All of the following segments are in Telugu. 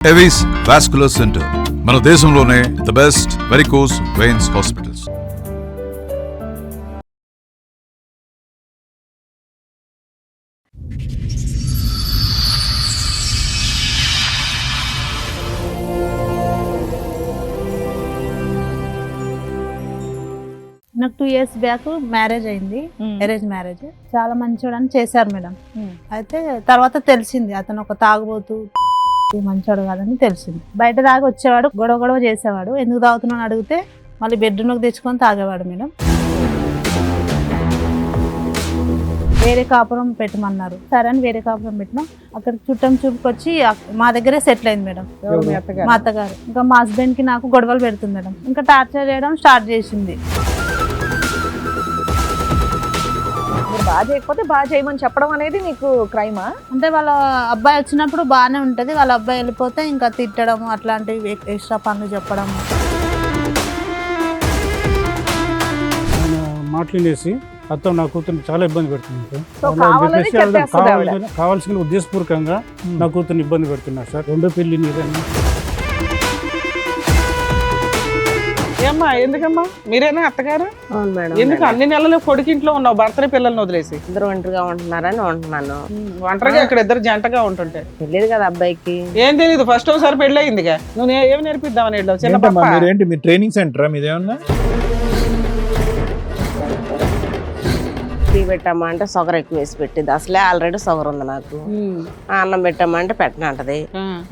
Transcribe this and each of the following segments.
ఎవిస్ వాస్కులర్ సెంటర్ మన దేశంలోనే the best varicose veins hospitals. నాకు 2 years బ్యాక్ మ్యారేజ్ అయింది, అరేంజ్ మ్యారేజ్. చాలా మంచోడు అని చేశారు మేడం. అయితే తర్వాత తెలిసింది అతను ఒక తాగుబోతు, మంచోడు కాదని తెలిసింది. బయట తాగి వచ్చేవాడు, గొడవ చేసేవాడు. ఎందుకు తాగుతున్నాను అడిగితే మళ్ళీ బెడ్రూమ్లోకి తెచ్చుకొని తాగేవాడు మేడం. వేరే కాపురం పెట్టమన్నారు, సరే అని వేరే కాపురం పెట్టినాం. అక్కడ చుట్టం చూపుకొచ్చి మా దగ్గరే సెటిల్ అయింది మేడం, మా అత్తగారు. ఇంకా మా హస్బెండ్ కి నాకు గొడవలు పెడుతుంది మేడం. ఇంకా టార్చర్ చేయడం స్టార్ట్ చేసింది. బాగా చేయకపోతే బాగా చేయమని చెప్పడం అనేది మీకు క్రైమా? అంటే వాళ్ళ అబ్బాయి వచ్చినప్పుడు బాగానే ఉంటది, వాళ్ళ అబ్బాయి వెళ్ళిపోతే ఇంకా తిట్టడం, అట్లాంటివి ఎక్స్ట్రా పనులు చెప్పడం. మాట్లాడేసి అతను నా కూతుర్ని చాలా ఇబ్బంది పెడుతుంది కావాల్సిన ఉద్దేశపూర్వకంగా నా కూతుర్ని ఇబ్బంది పెడుతున్నారు సార్. రెండో పెళ్లి నీదని. ఏమ్మా ఎందుకమ్మా మీరేనా అత్తగారు? అవును మేడం. ఎందుకు అన్ని నెలలు కొడుకింట్లో ఉన్నావు, భర్తని పిల్లల్ని వదిలేసి? ఇద్దరు ఒంటరిగా ఉంటున్నారని ఉంటున్నాను. ఒంటరిగా ఇక్కడ ఇద్దరు జంటగా ఉంటుంటే తెలియదు కదా అబ్బాయికి. ఏం తెలియదు, ఫస్ట్ ఒకసారి పెళ్ళి అయిందిగా. నువ్వు ఏమి నేర్పిద్దామని వెళ్ళావు? చిన్న పాప మీరేంటి, మీ ట్రైనింగ్ సెంటరా మీదేమన్నా? టీ పెట్టమ్మా అంటే సొగరు ఎక్కువ వేసి పెట్టింది. అసలే ఆల్రెడీ సొగరు ఉంది నాకు. అన్నం పెట్టమ్మా అంటే పెట్టనంటది.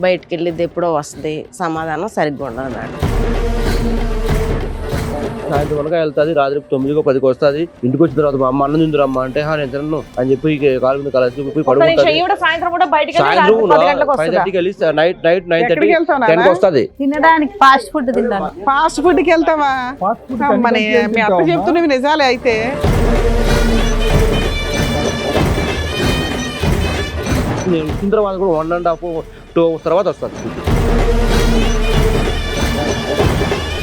బయటికి వెళ్ళిద్ది ఎప్పుడో వస్తుంది, సమాధానం సరిగ్గా ఉండదు మేడం. సాయంత్రం వరకు వెళ్తుంది, రాత్రి 9కో 10కో వస్తుంది. ఇంటికి వచ్చిన తర్వాత మా అమ్మ అన్నం తిందురమ్మా అంటే నేను తినను అని చెప్పి కాలు మీద కలిసి సాయంత్రం కూడా బయటికి నైట్ 9:30 10కి వస్తుంది. తినడానికి ఫాస్ట్ ఫుడ్ తింటాను. ఫాస్ట్ ఫుడ్ కి వెళ్తావా? మీ అత్త చెప్తున్నవి నిజాలే అయితే. నేను వచ్చిన తర్వాత కూడా 1.5 2 hours తర్వాత వస్తుంది.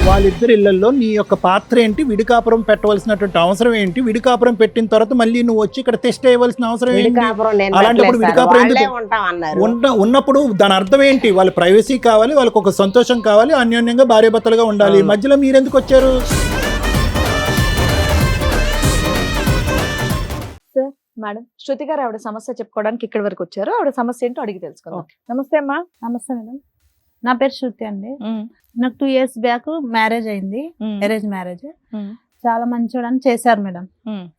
వాళ్ళిద్దరి ఇళ్లలో నీ యొక్క పాత్ర ఏంటి? విడికాపురం పెట్టవలసినటువంటి అవసరం ఏంటి? విడికాపురం పెట్టిన తర్వాత మళ్ళీ నువ్వు వచ్చి ఇక్కడ టెస్ట్ అయ్యవలసిన అవసరం ఏంటి? అలాంటప్పుడు విడికాపురం ఉన్నప్పుడు దాని అర్థం ఏంటి? వాళ్ళ ప్రైవసీ కావాలి, వాళ్ళకి ఒక సంతోషం కావాలి, అన్యోన్యంగా భార్యాభర్తలుగా ఉండాలి. మధ్యలో మీరెందుకు వచ్చారు? మేడం, శృతి గారు ఆవిడ సమస్య చెప్పుకోవడానికి ఇక్కడ వరకు వచ్చారు. ఆవిడ సమస్య ఏంటో అడిగి తెలుసుకుందాం. నమస్తే అమ్మా. నమస్తే మేడం, నా పేరు శృతి అండి. నాకు 2 years బ్యాక్ మ్యారేజ్ అయింది, అరేంజ్ మ్యారేజ్. చాలా మంచోడు అని చేశారు మేడం.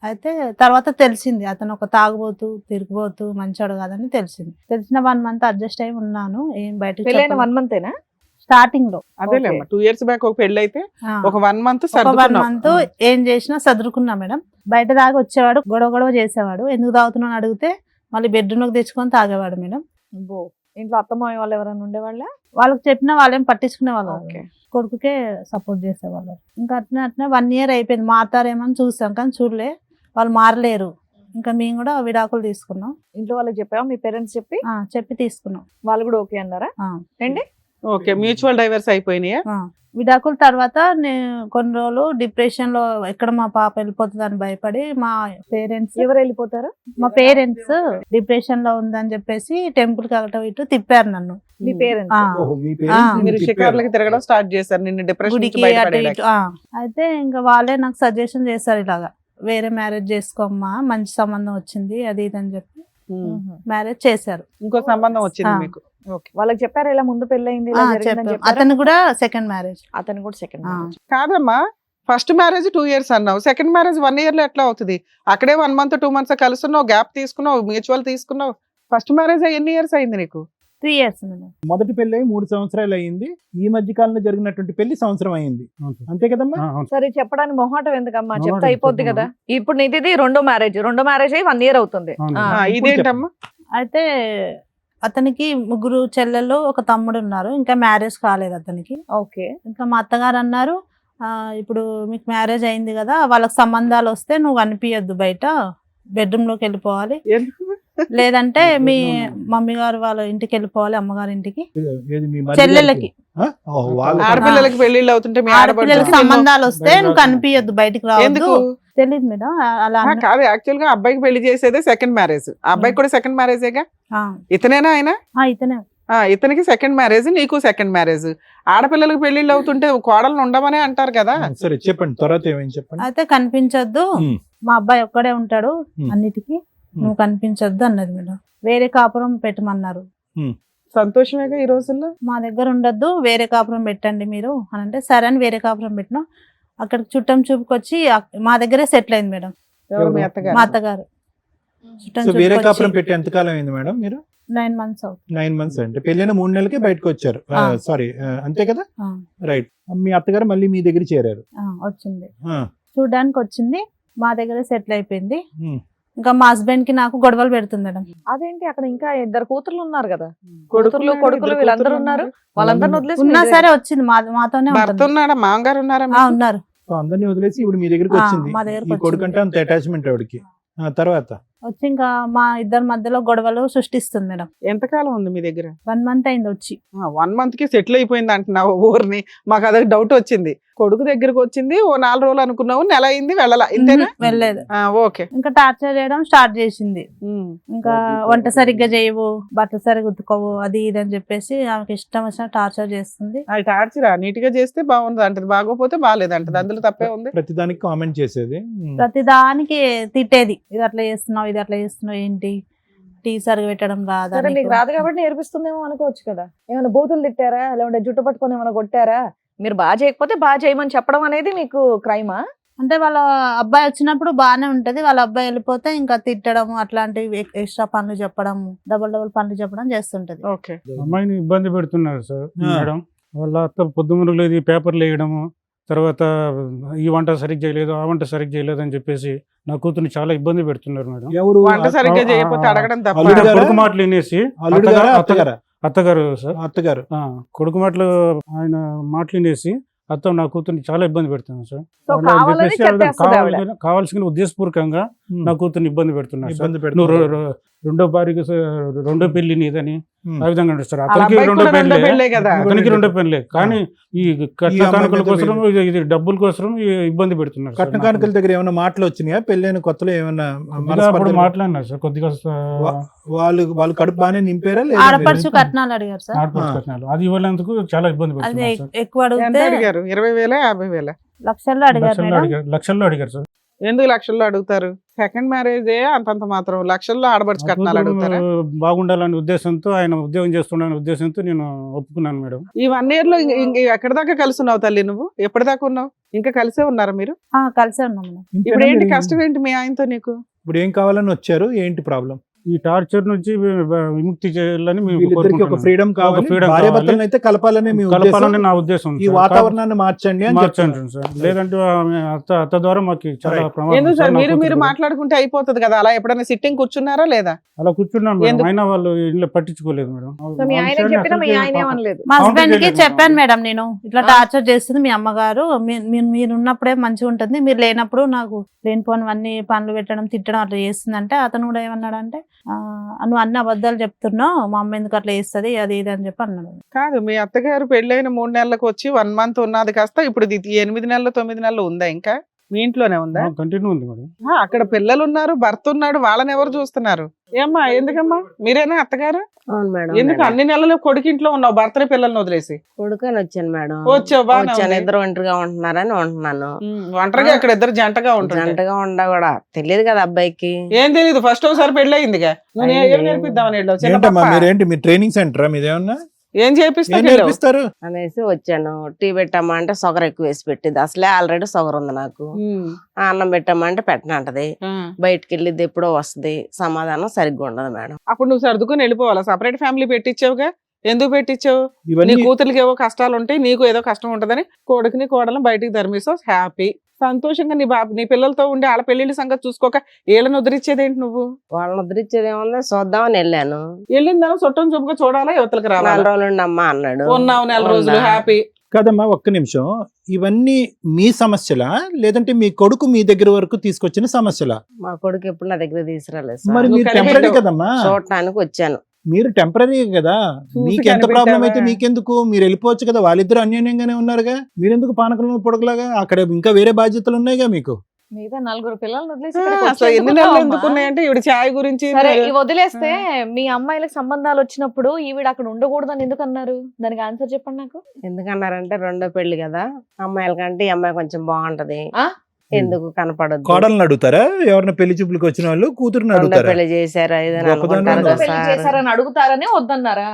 అయితే తర్వాత తెలిసింది అతను ఒక తాగుబోతు, తిరిగిపోతూ, మంచోడు కాదని తెలిసింది. తెలిసిన 1 month అడ్జస్ట్ అయి ఉన్నాను. ఏం బయట 1 month స్టార్టింగ్ లో. అదేలేమ్మా, 2 years బ్యాక్ ఒక పెళ్లి అయితే ఒక 1 month 1 month ఏం చేసినా సదురుకున్నా మేడం. బయట తాగి వచ్చేవాడు, గొడవ చేసేవాడు. ఎందుకు తాగుతున్నాను అడిగితే మళ్ళీ బెడ్రూమ్లోకి తెచ్చుకొని తాగేవాడు మేడం. ఇంట్లో అత్తమాయ వాళ్ళు ఎవరైనా ఉండేవాళ్ళ? వాళ్ళకి చెప్పినా వాళ్ళేం పట్టించుకునే వాళ్ళు, కొడుకుకే సపోర్ట్ చేసేవాళ్ళు. ఇంకా అట్నే 1 year అయిపోయింది. మారుతారేమని చూసాం కానీ చూడలే, వాళ్ళు మారలేరు. ఇంకా మేము కూడా విడాకులు తీసుకున్నాం. ఇంట్లో వాళ్ళకి చెప్పావా? మీ పేరెంట్స్ చెప్పి తీసుకున్నాం. వాళ్ళు కూడా ఓకే అన్నారా? ఏంటి, ఓకే, మ్యూచువల్ డైవర్స్ అయిపోయినాయా? విడాకుల తర్వాత నేను కొన్ని రోజులు డిప్రెషన్ లో, ఎక్కడ మా పాప వెళ్ళిపోతుంది అని భయపడి మా పేరెంట్స్. ఎవరు వెళ్ళిపోతారు? మా పేరెంట్స్ డిప్రెషన్ లో ఉందని చెప్పేసి టెంపుల్ కి అటు ఇటు తిప్పారు నన్ను. మీ పేరెంట్స్ మీరు షికార్లకి తిరగడం స్టార్ట్ చేశారు నిన్ను డిప్రెషన్ నుంచి బయటపడేయడానికి. అయితే ఇంకా వాళ్ళే నాకు సజెషన్ చేస్తారు, ఇలాగా వేరే మ్యారేజ్ చేసుకోమ్మా, మంచి సంబంధం వచ్చింది అది ఇది అని చెప్పి మ్యారేజ్ చేశారు. ఇంకో సంబంధం వచ్చింది మీకు? వాళ్ళకి చెప్పారు ఇలా ముందు పెళ్ళయింది? అతను కూడా సెకండ్ మ్యారేజ్. కాదమ్మా, ఫస్ట్ మ్యారేజ్ 2 years అన్నావు, సెకండ్ మ్యారేజ్ 1 year లో ఎట్లా అవుతుంది? అక్కడే 1 month 2 months కలుస్తున్నావు, గ్యాప్ తీసుకున్నావు, మ్యూచువల్ తీసుకున్నావు. ఫస్ట్ మ్యారేజ్ ఎన్ని ఇయర్స్ అయింది నీకు? 3 years. మొదటి పెళ్లి 3 సంవత్సరాలు అయింది. ఈ మధ్య కాలంలో జరిగినటువంటి పెళ్లి 1 సంవత్సరం అయింది, అంతే కదమ్మా? సరే, చెప్పడానికి మొహాటం ఎందుకమ్మా, చెప్తే అయిపోద్ది కదా. ఇప్పుడు నీది రెండో మ్యారేజ్ అయ్యి 1 year అవుతుంది. ఇదేంటమ్మా? అయితే అతనికి 3 చెల్లెళ్ళు, ఒక తమ్ముడు ఉన్నారు. ఇంకా మ్యారేజ్ కాలేదు అతనికి. ఓకే. ఇంకా మా అత్తగారు అన్నారు, ఇప్పుడు మీకు మ్యారేజ్ అయింది కదా, వాళ్ళకి సంబంధాలు వస్తే నువ్వు అనిపించద్దు, బయట బెడ్రూమ్ లోకి వెళ్ళిపోవాలి, లేదంటే మీ మమ్మీ గారు వాళ్ళ ఇంటికి వెళ్ళిపోవాలి, అమ్మగారి ఇంటికి. చెల్లెళ్ళకి, ఆడపిల్లలకి పెళ్లిళ్ళు అవుతుంటే ఆడపిల్లలకి సంబంధాలు వస్తే నువ్వు కనిపించద్దు, బయటికి రావద్దు. తెలియదు మేడం, అలా కాదు. యాక్చువల్ గా అబ్బాయికి పెళ్లి చేసేదే సెకండ్ మ్యారేజ్. ఆ అబ్బాయికి కూడా సెకండ్ మ్యారేజేగా. ఇతనేనా ఆయన? ఇతనే. ఇతనికి సెకండ్ మ్యారేజ్, నీకు సెకండ్ మ్యారేజ్. ఆడపిల్లలకు పెళ్లిళ్ళు అవుతుంటే కోడలను ఉండమనే అంటారు కదా. సరే చెప్పండి, తర్వాత ఏమేమి చెప్పండి. అయితే కనిపించొద్దు, ఉమ్. మా అబ్బాయి ఒక్కడే ఉంటాడు ఉమ్. అన్నిటికీ, నువ్వు కనిపించొద్దు అన్నది మేడం. వేరే కాపురం పెట్టమన్నారు. సంతోషమేగా ఈ రోజుల్లో. మా దగ్గర ఉండొద్దు, వేరే కాపురం పెట్టండి మీరు అని అంటే సరే అని వేరే కాపురం పెట్టినాం. అక్కడికి చుట్టం చూపుకొచ్చి మా దగ్గరే సెటిల్ అయింది మేడం. ఎవరు మీ మా అత్తగారు? అత్తగారు చుట్టం సో వేరే కాపురం చూపుకొచ్చి పెట్టి ఎంతకాలం అయింది మేడం మీరు? 9 months అవుతుంది. 9 months అంటే పెళ్ళైన 3 నెలలకే బయటకు వచ్చారు. ఆ. సారీ, అంతే కదా? ఆ, రైట్. మీ అత్తగారు మళ్ళీ మీ దగ్గర చేరారు. వచ్చింది, ఆ. చూడడానికి వచ్చింది, మా దగ్గరే సెటిల్ అయిపోయింది. ఉమ్. ఇంకా మా హస్బెండ్ కి నాకు గొడవలు పెడుతుంది మేడం. అదేంటి అక్కడ ఇంకా 2 కూతుర్లు ఉన్నారు కదా, కొడుకులు, కొడుకులు ఇద్దరు వీళ్ళందరూ కూతుర్లు ఉన్నారు. ఉన్నారు. వాళ్ళందరిని వదిలేసి ఉన్నా మీరు సరే వచ్చింది, మాతోనే భర్త ఉంటుంది. ఉన్నాడా? మామగారు ఉన్నారా? ఆ, ఉన్నారు. సో అందరినీ వదిలేసి ఇప్పుడు మీ దగ్గరికి ఆ, వచ్చింది. మా దగ్గరకు ఈ వచ్చింది. కొడుకంటే అంత అటాచ్మెంట్ ఆవిడకి. తర్వాత వచ్చి ఇంకా మా ఇద్దరి మధ్యలో గొడవలు సృష్టిస్తుంది మేడం. ఎంతకాలం ఉంది మీ దగ్గర? 1 month అయింది వచ్చి. 1 month కి సెటిల్ అయిపోయింది అంటున్నావు ఊరిని. మాకు అదే డౌట్ వచ్చింది. కొడుకు దగ్గరకు వచ్చింది, ఓ 4 రోజులు అనుకున్నావు, నెల అయింది, వెళ్ళలా, ఇంతేనా? వెళ్ళలేదు. ఓకే. ఇంకా టార్చర్ చేయడం స్టార్ట్ చేసింది. ఇంకా వంట సరిగ్గా చేయవు, బట్టలు సరిగ్గా ఉతుకోవు, అది ఇది అని చెప్పేసి ఆమెకి ఇష్టం వచ్చిన టార్చర్ చేస్తుంది. అది టార్చరా? నీట్ గా చేస్తే బాగుంది అంటది, బాగోపోతే బాగాలేదు అంటది. అందులో తప్పే ఉంది. ప్రతిదానికి కామెంట్ చేసేది. ప్రతి దానికి తిట్టేది, ఇది అట్లా చేస్తున్నావు, ఇది అట్లా చేస్తున్నావు, ఏంటి టీ సరిగ్గా పెట్టడం రాదా సరే మీకు నీకు? రాదు కాబట్టి నేర్పిస్తుందేమో అనుకోవచ్చు కదా. ఏమైనా బూతులు తిట్టారా, లేదంటే జుట్టు పట్టుకొని ఏమైనా కొట్టారా? మీరు బాగా చేయకపోతే బాగా చేయమని చెప్పడం అనేది మీకు క్రైమా? అంటే వాళ్ళ అబ్బాయి వచ్చినప్పుడు బాగానే ఉంటది, వాళ్ళ అబ్బాయి వెళ్ళిపోతే ఇంకా తిట్టడం, అట్లాంటివి ఎక్స్ట్రా పనులు చెప్పడం, డబుల్ పనులు చెప్పడం చేస్తుంటది. ఓకే. అమ్మాయిని ఇబ్బంది పెడుతున్నారు సార్ ఆ. మేడం. వాళ్ళ అత్త పొద్దుమురు లేదు, పేపర్లు వేయడము, తర్వాత ఈ వంట సరిగ్గా చేయలేదు, ఆ వంట సరిగ్గా చేయలేదు అని చెప్పేసి నా కూతుర్ని చాలా ఇబ్బంది పెడుతున్నారు మేడం. ఎవరు? వంట సరిగ్గా ఆ, చేయకపోతే అడగడం తప్ప. అల్లుడు గారా? కొడుకు మాటలు వినేసి అల్లుడు గారా, అత్తగారా? అత్తగారు సార్. అత్తగారు. కొడుకు మాటలు, ఆయన మాటలు వినేసి అత్త నా కూతుర్ని చాలా ఇబ్బంది పెడుతున్నాను సార్. సో అలా అని కావాలని చెప్పేసి చెత్తేస్తుంది ఆవిడ. కావాల్సిన ఉద్దేశపూర్వకంగా నా కూతుర్ని ఇబ్బంది పెడుతున్నారు సార్. ఇబ్బంది నువ్వు పెడుతున్నారు. రెండో భార్యకి రెండో పెళ్లి నీదని ఉమ్. ఆ విధంగా నడుస్తారు. వాళ్ళ అతనికి అబ్బాయికి రెండో కూడా రెండో పెళ్ళే, పెళ్ళే కదా. అతనికి రెండో పెళ్ళే. కానీ ఈ కట్న ఈ అమ్మాయి కానుకల మీద కోసం, ఇది డబ్బుల కోసం ఇబ్బంది పెడుతున్నారు సార్. కట్న కానుకల దగ్గర ఏమైనా మాటలు వచ్చినాయా? పెళ్ళైన కొత్తలో ఏమైనా కొద్దిగా అప్పుడు మనస్పర్ధలు? మాట్లాడినారు సార్ కొద్దిగా వాళ్ళు కడుపు బాగానే నింపారా? ఆడపడుచు కట్నాలు అడిగారు సార్. ఆడపడుచు కట్నాలు అది ఇవ్వలేందుకు చాలా ఇబ్బంది అది పెడుతున్నారు సార్. ఎక్కువ ఎంత అడిగితే అడిగారు? 20,000 50,000? లక్షల్లో అడిగారు మేడం. లక్షల్లో అడిగారు సార్. ఎందుకు లక్షల్లో అడుగుతారు? సెకండ్ మ్యారేజే అంతంత మాత్రం, లక్షల్లో ఆడబడుచు నా కట్నాలు కూతురు అడుగుతారా? బాగుండాలనే ఉద్దేశంతో, ఆయన ఉద్యోగం చేస్తున్నాడనే ఉద్దేశంతో నేను ఒప్పుకున్నాను మేడం. ఈ 1 year లో ఎక్కడి దాకా కలిసి ఉన్నావు తల్లి? నువ్వు ఎప్పటిదాకా ఉన్నావు? ఇంకా కలిసే ఉన్నారా మీరు? కలిసే ఉన్నాం మేడం. ఇప్పుడు ఏంటి కష్టం ఏంటి మీ ఆయనతో నీకు? ఇప్పుడు ఏం కావాలని వచ్చారు? ఏంటి ప్రాబ్లం? ఈ టార్చర్ నుంచి విముక్తి చేయాలని మేము వీళ్ళిద్దరికి ఒక కోరుకుంటున్నాం. ఫ్రీడమ్ కావాలి, freedom భార్యాభర్తలను అయితే కలపాలని మీ కలపాలని ఉద్దేశం. నా ఉద్దేశం ఈ సార్. వాతావరణాన్ని మార్చండి అని మార్చండి చెప్తున్నారు. సార్. లేదంటే ఆమె అత్త ద్వారా మాకు చాలా Right. ప్రమాదం ఎందుకు సార్. సార్ నా మీరు కూతురు కూడా. మాట్లాడుకుంటే అయిపోతుంది కదా. అలా ఎప్పుడైనా సిట్టింగ్ కూర్చున్నారా లేదా? అలా కూర్చున్నాం మేడం. ఎందుకు? అయినా వాళ్ళు ఇల్లు పట్టించుకోలేదు మేడం. సో మీ ఆయన చెప్పినా మీ ఆయన ఏమనలేదు. మా Counter హస్బెండ్ కి చేయలేదు చెప్పాను మేడం. మేడం, నేను ఇట్లా టార్చర్ చేస్తుంది మీ అమ్మగారు, మీరు ఉన్నప్పుడే మంచిగా ఉంటుంది, మీరు లేనప్పుడు నాకు లేనిపోనివన్నీ పనులు పెట్టడం, తిట్టడం అట్లా చేస్తుందంటే అతను కూడా ఏమన్నాడంటే నువ్వు అన్ని అబద్ధాలు చెప్తున్నావు, మా అమ్మ ఎందుకు అట్లా చేస్తుంది, అది ఇది అని చెప్పి అన్నాడు. కాదు, మీ అత్తగారు పెళ్ళైన 3 నెలలకు వచ్చి 1 month ఉన్నది కాస్త ఇప్పుడు ఇది 8 నెలలు 9 నెలలు ఉందా? ఇంకా మీ ఇంట్లోనే ఉందా? కంటిన్యూ ఉంది మేడం. అక్కడ పిల్లలు ఉన్నారు, భర్త ఉన్నాడు, వాళ్ళని ఎవరు చూస్తున్నారు? ఏమ్మా, ఎందుకమ్మా? మీరేనా అత్తగారు? అవును మేడం. ఎందుకు అన్ని నెలలు కొడుకింట్లో ఉన్నావు, భర్తని పిల్లల్ని వదిలేసి? కొడుకని వచ్చాను మేడం. వచ్చావు, బాగానే వచ్చాను, ఉంది. ఇద్దరు ఒంటరిగా ఉంటున్నారని ఉంటున్నాను. ఒంటరిగా అక్కడ ఇద్దరు జంటగా ఉంటుంది. జంటగా ఉండా కూడా తెలియదు కదా అబ్బాయికి. ఏం తెలియదు, ఫస్ట్ ఒకసారి పెళ్లి అయిందిగా. నువ్వు ఏం నేర్పిద్దామని వెళ్ళావు? చిన్న ఏంటమ్మా పాప. మీరేంటి, మీ ట్రైనింగ్ సెంటరా మీదేమన్నా? ఏం ఏం చేపిస్తా నేర్పిస్తారు? అనేసి వచ్చాను. టీ పెట్టమ్మా అంటే షుగర్ ఎక్కువ వేసి పెట్టింది. అసలే ఆల్రెడీ షుగర్ ఉంది నాకు. అన్నం పెట్టమ్మా అంటే పెట్టనంటది. బయటికి వెళ్ళిద్ది ఎప్పుడో వస్తుంది, సమాధానం సరిగ్గా ఉండదు మేడం. అప్పుడు నువ్వు సర్దుకుని వెళ్ళిపోవాలా? సపరేట్ ఫ్యామిలీ పెట్టించావుగా, ఎందుకు పెట్టించావు? నీ ఇవన్నీ కూతురికి ఏవో కష్టాలు ఉంటాయి, నీకు ఏదో కష్టం ఉంటదని కొడుకుని కోడలను బయటికి ధర్మిస్తావు. హ్యాపీ, సంతోషంగా నీ పిల్లలతో ఉండి వాళ్ళ పెళ్లిళ్ళ సంగతి చూసుకోక వీళ్ళని ఉద్ధరించేదేంటి నువ్వు? వాళ్ళని ఉద్ధరించేది ఏముంది, చూద్దామని వెళ్ళాను. వెళ్ళిందని చుట్టం చూపుగా చూడాలా, యువతలకు 4 రావాలి. రోజులు అమ్మా అన్నాడు. ఉన్నావు 4 రోజులు ఉన్నా. హ్యాపీ. కదమ్మా, ఒక్క నిమిషం. ఇవన్నీ మీ సమస్యలా, లేదంటే మీ కొడుకు మీ దగ్గర వరకు తీసుకొచ్చిన సమస్యలా? మా కొడుకు ఎప్పుడు నా దగ్గర తీసుకురాలేదు మరి సార్. మీరు కనిపెట్టావు. టెంపరీ కదమ్మా, చూడటానికి వచ్చాను. మీరు టెంపరీ కదా. చూసి మీకు ఎంత కనిపెట్టావా? ప్రాబ్లం అయితే మీకెందుకు? మీరు వెళ్ళిపోవచ్చు కదా, వాళ్ళిద్దరు అన్యోన్యంగానే ఉన్నారుగా. మీరెందుకు పానకంలో పొడగలాగా? అక్కడ ఇంకా వేరే బాధ్యతలు ఉన్నాయిగా మీకు. మిగతా 4 పిల్లల్ని వదిలేసి ఆ, ఇక్కడికి వచ్చి అసలు ఎన్ని ఎందుకు నెలలు ఉన్నావమ్మా? ఎందుకున్నాయంటే ఈవిడ ఛాయ్ గురించి సరే ఇవి వదిలేస్తే మీ అమ్మాయిలకు సంబంధాలు వచ్చినప్పుడు ఈవిడ అక్కడ ఉండకూడదని ఎందుకు అన్నారు? దానికి ఆన్సర్ చెప్పండి నాకు. ఎందుకన్నారంటే రెండో పెళ్లి కదా, అమ్మాయిల కంటే ఈ అమ్మాయి కొంచెం బాగుంటది, ఆ? ఎందుకు కనపడదు, కోడల్ని అడుగుతారా? ఎవరిని పెళ్లి చూపులకు వచ్చిన వాళ్ళు కూతురుని రెండో అడుగుతారా? పెళ్లి చేశారా ఇదని గొప్పదనం అనుకుంటారు రెండో కదా పెళ్లి సార్. చేశారని అడుగుతారని వద్దన్నారా?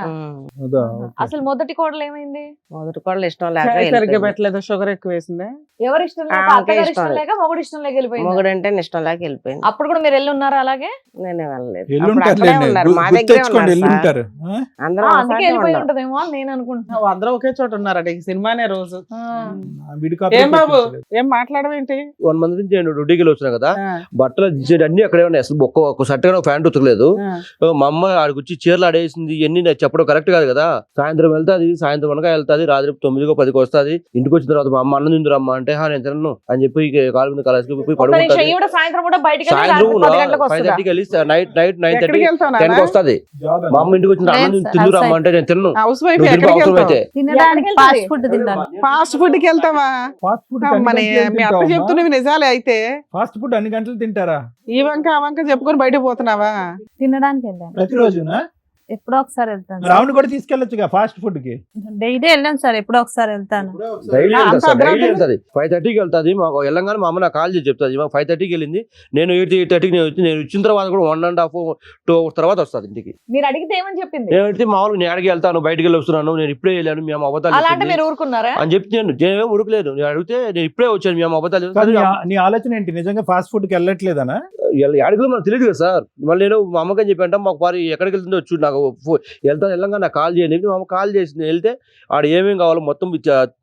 అదా, ఓకే. అసలు మొదటి కోడలు ఏమైంది? మొదటి కోళ్ళు ఇష్టం లేక ఛాయ్ సరిగ్గా వెళ్ళిపోయింది. పెట్టలేదు, షుగర్ ఎక్కువ వేసిందా? ఎవరి ఇష్టం లేక? ఆమెకే అత్తగారి ఇష్టం ఇష్టం లేదు. లేక మొగుడు ఇష్టం లేక వెళ్ళిపోయింది? మొగుడంటే ఇష్టం లేక వెళ్ళిపోయింది. అప్పుడు కూడా మీరు వెళ్ళి ఉన్నారా అలాగే? నేనే వెళ్ళలేదు. అప్పుడు ఎల్లుంటారు అక్కడే లేండి. ఉన్నారు, మా దగ్గరే తెచ్చుకోండి, ఉన్నారు సార్. ఎల్లుంటారు. అందరం అందుకే ఒకసారి వెళ్ళిపోయి ఉన్నాం. ఉంటదేమో అని నేను అనుకుంటున్నా. అందరూ ఒకే చోట ఉన్నారట ఈ సినిమానే రోజు. విడికాపురం ఏం బాబు పెట్టించలేదు. ఏం మాట్లాడమేంటి? 1 మంత్ నుంచి నేను డ్యూటీకి వెళ్ళి వచ్చినా కదా, ఆ, బట్టలు తీసేటి అన్ని అక్కడే ఉన్నాయి. అసలు ఒక్క షర్ట్ ఒక ప్యాంట్ ఉతకలేదు. ఆ. మా అమ్మ ఆడికి వచ్చి చీరలు ఆడేసింది, ఇవన్నీ నాకు చెప్పడం కరెక్ట్ కాదు కదా. సాయంత్రం వెళ్తాది, సాయంత్రం అనక వెళ్తాది, రాత్రి 9కో 10కో వస్తుంది. ఇంటికి వచ్చిన తర్వాత మా అమ్మ అన్నం తిందురమ్మా అంటే నేను తినను అని చెప్పి కాలు మీద కాలేసుకు పోయి ఒక్క నిమిషం, పడుకుంటాది. ఈవిడ సాయంత్రం కూడా బయటికి వెళ్ళి సాయంత్రం రాత్రి 10 గంటలకు వస్తుందా? 5:30కి వెళ్ళి నైట్ 9:30 ఎక్కడికి వెళ్తావు 10కి నాన్న? వస్తుంది. మా అమ్మ ఇంటికి వచ్చిన అన్నం లేదు సార్, తిందురమ్మా అంటే నేను తిన్ను. హౌస్ వైఫ్ నువ్వు తిరుగు ఎక్కడికి అవసరం వెళ్తావు? అయితే తినడానికి ఎక్కడికి ఫాస్ట్ వెళ్తుంది? ఫుడ్ తినాలి. ఫాస్ట్ ఫుడ్ కి వెళ్తావా? ఫాస్ట్ ఫుడ్ అమ్మని, మీ అత్త చెప్తున్నవి నిజాలే అయితే. ఫాస్ట్ ఫుడ్ అన్ని గంటలు తింటారా ఈ వంక ఆ వంక చెప్పుకొని బయటకు పోతున్నావా? తినడానికి వెళ్ళాను, ప్రతిరోజునా? ఎప్పుడో ఒకసారి వెళ్తాను. రావుని కూడా తీసుకెళ్ళొచ్చుగా ఫాస్ట్ ఫుడ్ కి. డైలీ వెళ్ళాను సార్, ఎప్పుడో ఒకసారి వెళ్తాను. డైలీ అంత వెళ్తాది సార్, డైలీ అర్ధరాత్రి? వెళ్తాది. 5:30కి వెళ్తాది. మాకు వెళ్ళంగానే మా అమ్మ నాకు కాల్ చేసి చెప్తాది. మా 5:30కి వెళ్ళింది, నేను 8:30కి నేను వచ్చిన తర్వాత కూడా 1.5 2 hours తర్వాత వస్తుంది ఇంటికి. మీరు అడిగితే ఏమని చెప్పింది? నేను వెళ్తే మామూలుగా నేను అడిగి వెళ్తాను, బయటికి వెళ్ళి వస్తున్నాను, నేను ఇప్పుడే వెళ్ళాను, మీ అమ్మ అబద్ధాలు అలా అంటే చెప్పింది మీరు ఊరుకున్నారా? అని చెప్తే నేనేం ఉడకలేదు. నేను అడిగితే నేను ఇప్పుడే వచ్చాను, మీ అమ్మ అబద్ధాలు కానీ చెప్పింది. నీ ఆలోచన ఏంటి? నిజంగా ఫాస్ట్ ఫుడ్ కి వెళ్ళట్లేదనా? అడిగితే మనకు తెలియదు కదా సార్. మళ్ళీ నేను మా అమ్మకని చెప్పంటే మాకు వారి ఎక్కడికి వెళ్తుందో వచ్చి నాకు వెళ్ళంగా నాకు కాల్ చేయండి. మా అమ్మ కాల్ చేసింది. వెళ్తే ఆడ ఏమేమి కావాలో మొత్తం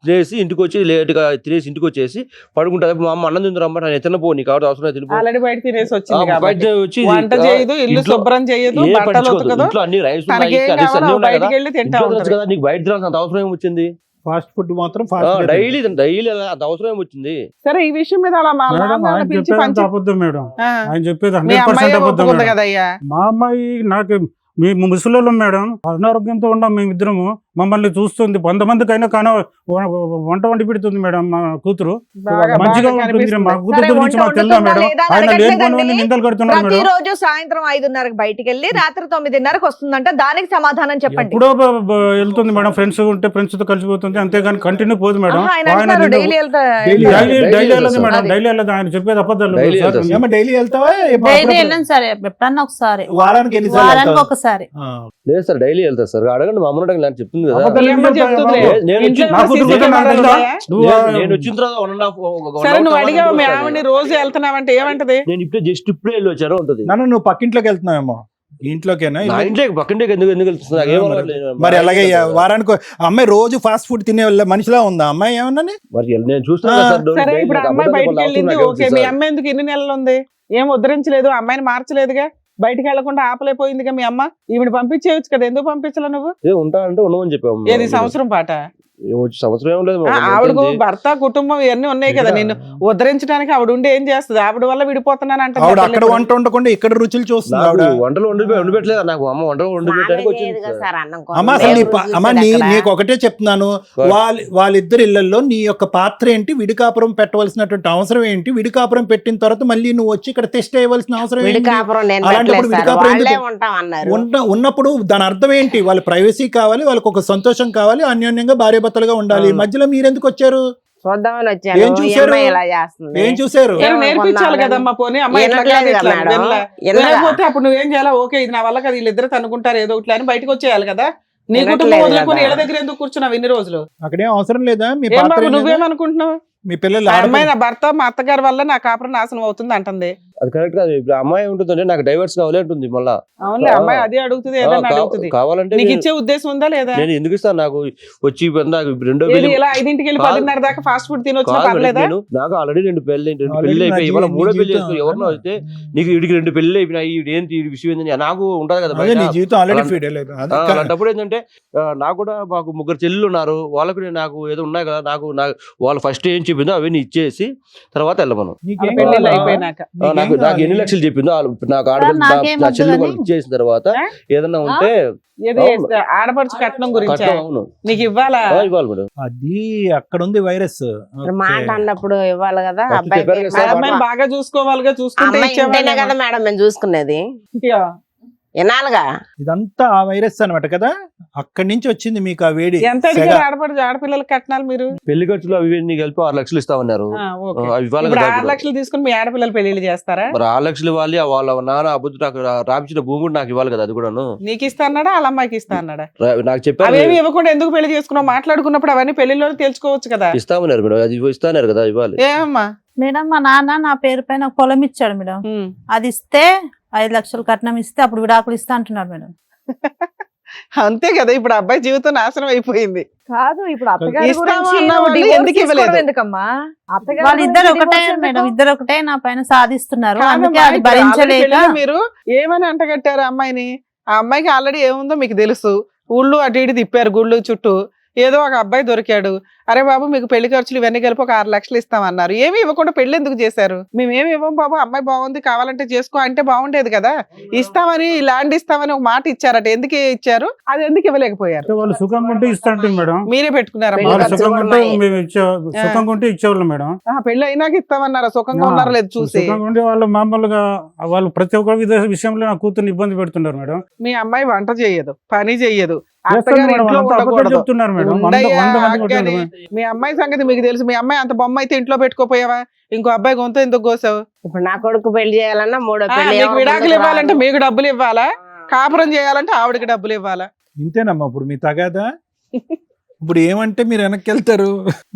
తినేసి ఇంటికి వచ్చి లేట్గా తినేసి ఇంటికి వచ్చేసి పడుకుంటుంది. మా అమ్మ అన్నం తిందురమ్మా నేను తినపో, నీకు కావాలి అవసరం తినిపో. ఆల్రెడీ బయట తినేసి వచ్చింది బయట కాబట్టి. వచ్చి వంట చేయదు, ఇల్లు ఇంట్లో శుభ్రం చేయదు, ఏం బట్టలు పట్టించుకోదు. ఉతకదు. ఇంట్లో అన్ని రైస్ ఉన్నాయి, తనకేం కర్రీస్ అన్ని కావాలో ఉన్నాయి కదా, బయటికి వెళ్ళి తింటా ఇంట్లో తినొచ్చు ఉంటది. కదా, నీకు బయట తినాల్సిన అంత అవసరం ఏమి వచ్చింది? ఫాస్ట్ ఫుడ్ మాత్రం ఫాస్ట్ డైలీ అంత అవసరం ఏమి వచ్చింది? సరే ఈ విషయం మీద అలా మా మేడం నాన్నని ఆయన పిలిచి చెప్పేది పంచి. అబద్ధం మేడం, ఆ, ఆయన చెప్పేది మీ 100% అమ్మాయి అబద్ధం ఒప్పుకుంది మేడం. కదయ్యా. మా అమ్మాయి నాకు మీ ముసలిలో మేడం అనారోగ్యంతో ఉన్నాం మేమిద్దరము. మమ్మల్ని చూస్తుంది, 100 మందికైనా కానీ వంట వండి పెడుతుంది మేడం మా కూతురు. బాగా మంచిగా బాగా ఉంటుంది. మా కనిపిస్తుంది. కూతురు సరే, గురించి వంట మాకు తెలుదా వండుతుందా మేడం? లేదా అని ఆయన అడగట్లేదండి. లేని నిందలు కడుతున్నారు మేడం. ప్రతిరోజు సాయంత్రం 5:30కి బయటికి వెళ్ళి రాత్రి 9:30కి వస్తుందంట. దానికి సమాధానం చెప్పండి. ఎప్పుడో వెళ్తుంది మేడం, ఫ్రెండ్స్ ఉంటే ఫ్రెండ్స్ తో కలిసిపోతుంది, అంతేగాని కంటిన్యూ పోదు మేడం. ఆహా, ఆయన ఆయన అంటున్నారు నింద- డైలీ వెళ్తా Daily డైలీ వెళ్ళదు మేడం, అది. డైలీ వెళ్ళదు. ఆయన చెప్పేది అబద్ధాలు Daily సార్. వెళ్తారు. ఏమో డైలీ వెళ్తావా? డైలీ వెళ్ళాను సార్, ఎప్పుడన్నా ఒకసారి, వారానికి ఎన్నిసార్లు వారానికి వెళ్తావు? ఒకసారి. లేదు సార్, డైలీ వెళ్తారు సార్. అడగండి, మా అమ్మ అడగండి, నాకు చెప్తుంది కదా. అబద్ధాలు మీ అమ్మ చెప్తుందిలే. నేను ఇంట్లో వచ్చి- నా కూతురు CCTV కూడా నాకు కెమెరాలు తెలుసా? ఉన్నాయా? నేను వచ్చిన తర్వాత 1.5 సరే నువ్వు అడిగావు మీ ఆవిడని రోజు వెళ్తున్నావంటే ఏమంటది? నేను ఇప్పుడే వెళ్ళి వచ్చాను ఉంటుంది. నాన్న నువ్వు పక్కింట్లోకి వెళ్తున్నావేమో. ఇంట్లోకేనా? నా ఇంట్లో పక్కింటికి ఎందుకు వెళ్తుంది? నాకు ఏం అలవాటు లేదు. మరి అలాగే వారానికి అమ్మాయి రోజు ఫాస్ట్ ఫుడ్ తినే మనిషిలా ఉందా అమ్మాయి? ఏమన్నా మరి నేను చూస్తున్నా కదా సార్, సరే డైలీ ఇప్పుడు నాకు అమ్మాయి అబద్ధాలు బయటికి చెప్పాలి, వెళ్ళింది, అవసరం ఓకే. నాకు మీ సార్. అమ్మాయి ఎందుకు ఇన్ని నెలలు ఉంది? ఏం ఉద్ధరించలేదు, అమ్మాయిని మార్చలేదుగా, బయటికి వెళ్లకుండా ఆపలేకపోయిందిగా మీ అమ్మ. ఈవిడ పంపించేయచ్చు కదా, ఎందుకు పంపించలే నువ్వు? ఉంటా అంటే ఉండమని చెప్పాము. ఏది సంవత్సరం పాట? సంవత్సరం ఏం లేదు. ఆవిడకు భర్త కుటుంబం ఇవన్నీ ఉన్నాయి కదా, నిన్ను ఉద్ధరించడానికి ఆవిడ ఉండి ఏం చేస్తుంది? ఆవిడ వల్ల విడిపోతున్నాను అంటే ఆవిడ అక్కడ వంట ఉండకుండా ఇక్కడ రుచులు చూస్తుంది ఆవిడ. వంటలు వండి పెట్టలేదు నాకు అమ్మ, వంటలు వండి పెట్టడానికి వచ్చింది సార్. సార్ అన్నం అమ్మ అసలు నీకు ఒకటే చెప్తున్నాను, వాళ్ళిద్దరి ఇళ్లలో నీ యొక్క పాత్ర ఏంటి? విడికాపురం పెట్టవలసినటువంటి అవసరం ఏంటి? విడికాపురం పెట్టిన తర్వాత మళ్ళీ నువ్వు వచ్చి ఇక్కడ టెస్ట్ చేయవలసిన అవసరం ఏంటి? విడికాపురం నేను అలాంటప్పుడు పెట్టలేదు సార్, విడికాపురం వాళ్ళే ఎందుకు? ఉంటాం అన్నారు. ఉన్నప్పుడు దాని అర్థం ఏంటి? వాళ్ళ ప్రైవసీ కావాలి, వాళ్ళకి ఒక సంతోషం కావాలి, అన్యోన్యంగా భార్యాభర్తలుగా ఉండాలి. అవును. మధ్యలో మీరెందుకు వచ్చారు? చూద్దామని ఏం వచ్చాను, ఈ చూశారు? అమ్మాయి ఇలా చేస్తుంది. ఏం చూసారు? నేర్పించాలి కదమ్మా. పోనీ అమ్మాయి ఇట్లా కాదు, వినట్లేదు ఇట్లా మేడం. వినలే. వినకపోతే అప్పుడు నువ్వేం చేయాలి? ఓకే ఇది నా వల్ల కదా, వీళ్ళిద్దరు అనుకుంటారు ఏదో ఒకటి అని బయటకు వచ్చేయాలి కదా. నీ కుటుంబం వినట్లేదు వదులుకొని కదా. ఇళ్ళ దగ్గర ఎందుకు కూర్చున్నావు ఇన్ని రోజులు? అక్కడేం అవసరం లేదా? మీ ఏం పాత్ర బాబు ఏంటి? నువ్వేమనుకుంటున్నావు? మీ పిల్లలు ఆ అమ్మాయి నా భర్త మా అత్తగారి వల్ల నా కాపురం నాశనం అవుతుంది అంటుంది. అది కరెక్ట్ కాదు. ఇప్పుడు అమ్మాయి ఉంటుందంటే నాకు డైవర్స్ కావాలి అంటుంది మళ్ళా. అవునులే, అమ్మాయి అదే అడుగుతుంది, ఏదన్నా అడుగుతుంది. కావాలంటే నీకు ఇచ్చే ఉద్దేశం ఉందా లేదా? నేను ఎందుకు ఇస్తాను? నాకు వచ్చి రెండో ఏది పెళ్లి ఇలా 5కి వెళ్ళి 10:30 దాకా ఫాస్ట్ ఫుడ్ తినొచ్చినా కాదు మేడం, పర్లేదా? నాకు ఆల్రెడీ 2 పెళ్లి Already అయిపోయి నా ఇవాళ నీ 3వ పెళ్లి జీవితం. చేసుకో. ఎవరినో అయితే నీకు వీడికి 2 పెళ్లి అయిపోయినాయి, ఏంటి ఈ విషయం ఏంటని నాకు ఉంటది కదా అదే నీ బయట. జీవితం ఆల్రెడీ అలాంటి- ఫీడ్ అయ్యలేదు. అలాంటప్పుడు ఏంటంటే నాకు కూడా మాకు 3 చెల్లెలు ఉన్నారు, వాళ్ళకు నాకు ఏదో ఉన్నాయి కదా, నాకు వాళ్ళు ఫస్ట్ ఏం చెప్పిందో అవన్నీ ఇచ్చేసి తర్వాత వెళ్ళమను. వాళ్ళ పెళ్ళిళ్ళు అయిపోయినాక. నాకు నాకు కావాలి? ఎన్ని లక్షలు చెప్పిందో నాకు సార్, ఆడపిల్ల నాకేం నా వద్దు చెల్లి అని. వాళ్ళకి ఇచ్చేసిన తర్వాత ఏదన్నా ఉంటే ఏది అవును. ఆడపడుచు కట్నం గురించి కట్నం అవును నీకు ఇవ్వాలా ఇవ్వాలి మేడం. అది అక్కడ ఉంది వైరస్. మరి మాట అన్నప్పుడు ఇవ్వాలి కదా First అబ్బాయికి. చెప్పారు కదా ఆ సార్, అమ్మాయిని బాగా చూసుకోవాలిగా, చూసుకుంటే అమ్మాయి ఉంటేనే కదా ఇచ్చేవాళ్ళేమో. మేడం మేము చూసుకునేది యా. వినాలిగా. ఇదంతా ఆ వైరస్ అన్నమాట కదా, అక్కడి నుంచి వచ్చింది మీకు ఆ వేడి. ఎంత సెగ. అడిగారు ఆడపడుచు ఆడపిల్లలకి కట్నాలు మీరు? పెళ్లి ఖర్చులు అవి ఇవన్నీ కలిపి 6 లక్షలు ఇస్తామన్నారు. ఓకే. అవి ఇవ్వాలి ఇప్పుడు కదా 6 ఇప్పుడు. లక్షలు తీసుకుని మీ ఆడపిల్లలు పెళ్లిళ్ళు చేస్తారా? మరి 6 లక్షలు ఇవ్వాలి, వాళ్ళ నాన్న అబద్ధం నాకు రాపించిన భూమి కూడా నాకు ఇవ్వాలి కదా, అది కూడాను నీకు ఇస్తా అన్నాడా వాళ్ళ అమ్మాయికి ఇస్తా అన్నాడా? నాకు చెప్పారు అవేమి ఇవ్వకుండా ఎందుకు పెళ్లి చేసుకున్నావు? మాట్లాడుకున్నప్పుడు అవన్నీ పెళ్లిలో తెలుసుకోవచ్చు కదా. ఇస్తామన్నారు మేడం, అది ఇస్తాన్నారు కదా, ఇవ్వాలి. ఏమమ్మా? మేడం మా నాన్న నా పేరు పైన ఒక పొలం ఇచ్చాడు మేడం. ఉమ్. అది ఇస్తే 5 లక్షలు కట్నం ఇస్తే అప్పుడు విడాకులు ఇస్తా అంటున్నాడు మేడం. అంతే కదా, ఇప్పుడు అబ్బాయి జీవితం నాశనం అయిపోయింది. కాదు ఇప్పుడు అత్తగారి ఇస్తాము గురించి అన్న నువ్వు వాళ్ళు divorce ఎందుకు ఇవ్వలేదు? తీసుకోవడం ఎందుకమ్మా? అత్తగారి వాళ్ళిద్దరు గురించి ఒకటే divorce మేడం, ఎందుకు? ఇద్దరు ఒకటే నా పైన సాధిస్తున్నారు. కాదమ్మా, అందుకే అది ఇప్పుడు already భరించలేక పెళ్లిలో మీరు ఏమని అంటగట్టారు అమ్మాయిని? ఆ అమ్మాయికి ఆల్రెడీ ఏముందో మీకు తెలుసు. ఊళ్ళు అటు ఇటు తిప్పారు, గుళ్ళు చుట్టూ. ఏదో ఒక అబ్బాయి దొరికాడు. అరే బాబు మీకు పెళ్లి ఖర్చులు ఇవన్నీ కలిపి ఒక 6 లక్షలు ఇస్తామన్నారు. ఏమి ఇవ్వకుండా పెళ్లి ఎందుకు చేశారు? మేమేమి ఇవ్వం బాబు, అమ్మాయి బాగుంది కావాలంటే చేసుకో అంటే బాగుండేది కదా. ఇస్తామని ల్యాండ్ ఇస్తామని ఒక మాట ఇచ్చారట, ఎందుకు ఇచ్చారు? అది ఎందుకు ఇవ్వలేకపోయారు? అంటే వాళ్ళు సుఖంగా ఉంటే ఇస్తా అంటే మేడం, మీరే పెట్టుకున్నారా? పెళ్లి వాళ్ళు ఖర్చులు సుఖంగా ఉంటే ఉన్నాయి. మేము సుఖంగా ఉంటే ఇచ్చేవాళ్ళం మేడం. పెళ్లి అయినాక ఇస్తామన్నారా? సుఖంగా ఉన్నారా లేదు చూసి. సుఖంగా ఉంటే వాళ్ళు మామూలుగా వాళ్ళు ప్రతి ఒక్క విషయంలో నా కూతుర్ని ఇబ్బంది పెడుతున్నారు మేడం. మీ అమ్మాయి వంట చేయదు, పని చెయ్యదు, చేస్తాను అత్తగారు మేడం, ఇంట్లో అంతా అబద్ధాలు ఉండకూడదు. చెప్తున్నారు మేడం. ఉండయ్యా, 100 మంది ఆగ్గాని. కొట్టారు. మీ అమ్మాయి సంగతి మీకు తెలుసు. మీ అమ్మాయి అంత బొమ్మ అయితే ఇంట్లో పెట్టుకోపోయావా? ఇంకో అబ్బాయి గొంత ఎందుకు కోసావు? ఇప్పుడు నా కొడుకు పెళ్లి చేయాలన్నా 3వ పెళ్లి మీకు ఎవరు విడాకులు ముందుకు ఇవ్వాలంటే రారు. మీకు డబ్బులు ఇవ్వాలా? కాపురం చేయాలంటే ఆవిడకి డబ్బులు ఇవ్వాలా? ఇంతేనమ్మా ఇప్పుడు మీ తగాదా? ఇప్పుడు ఏమంటే మీరు వెనక్కి వెళ్తారు,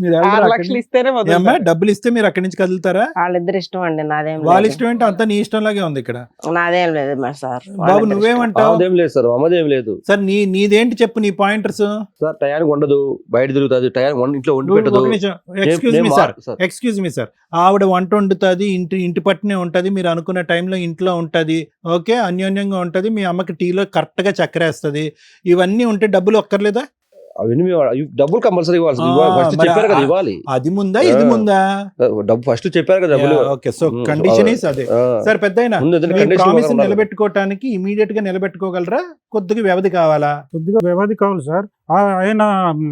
మీరు 6 వెళ్తారు లక్షలు ఇస్తేనే అక్కడి- వదులుతారు. ఏమ్మా, డబ్బులు ఇస్తే మీరు అక్కడి నుంచి కదులుతారా? వాళ్ళిద్దరు ఇష్టం అండి, నాదేం వాళ్ళ లేదు. ఇష్టం ఏంటో అంతా నీ ఇష్టం లాగే ఉంది ఇక్కడ. నాదేం లేదు మరి సార్. బాబు వాళ్ళిద్దరి ఇష్టం. నువ్వేమంటావు? అమ్మదేం లేదు సార్, అమ్మదేం లేదు సార్ నీదేంటి చెప్పు, నీ పాయింటర్స్. సార్. టయానికి ఉండదు, బయట తిరుగుతుంది, టయానికి ఇంట్లో వండి పెట్టదు. ఎక్స్క్యూజ్ మీ నేను sir, sir. Excuse me sir, ఆవిడ వంట వండుతుంది, ఇంటి పట్టునే ఉంటది, మీరు అనుకున్న టైంలో ఇంట్లో ఉంటది, ఓకే, అన్యోన్యంగా ఉంటది, మీ అమ్మకి టీలో కరెక్ట్ గా చక్కెర వేస్తుంది, ఇవన్నీ ఉంటే డబ్బులు ఒక్కర్లేదా? అవన్నీ డబ్బులు కంపల్సరీ ఇవ్వాలి. ఫస్ట్ మరి చెప్పారు కదా ఇవ్వాలి. అది ముందా ఇది ముందా? డబ్బు ఫస్ట్ చెప్పారు కదా డబ్బులు. ఓకే, సో కండిషన్ ఈస్ అదే. సార్ పెద్దయినా ముందు ఏదైనా condition ప్రామిస్ ఉండాలి. నిలబెట్టుకోవటానికి ఇమీడియట్ గా నిలబెట్టుకోగలరా? కొద్దిగా వ్యవధి కావాలా? కొద్దిగా వ్యవధి కావాలి సార్. ఆయన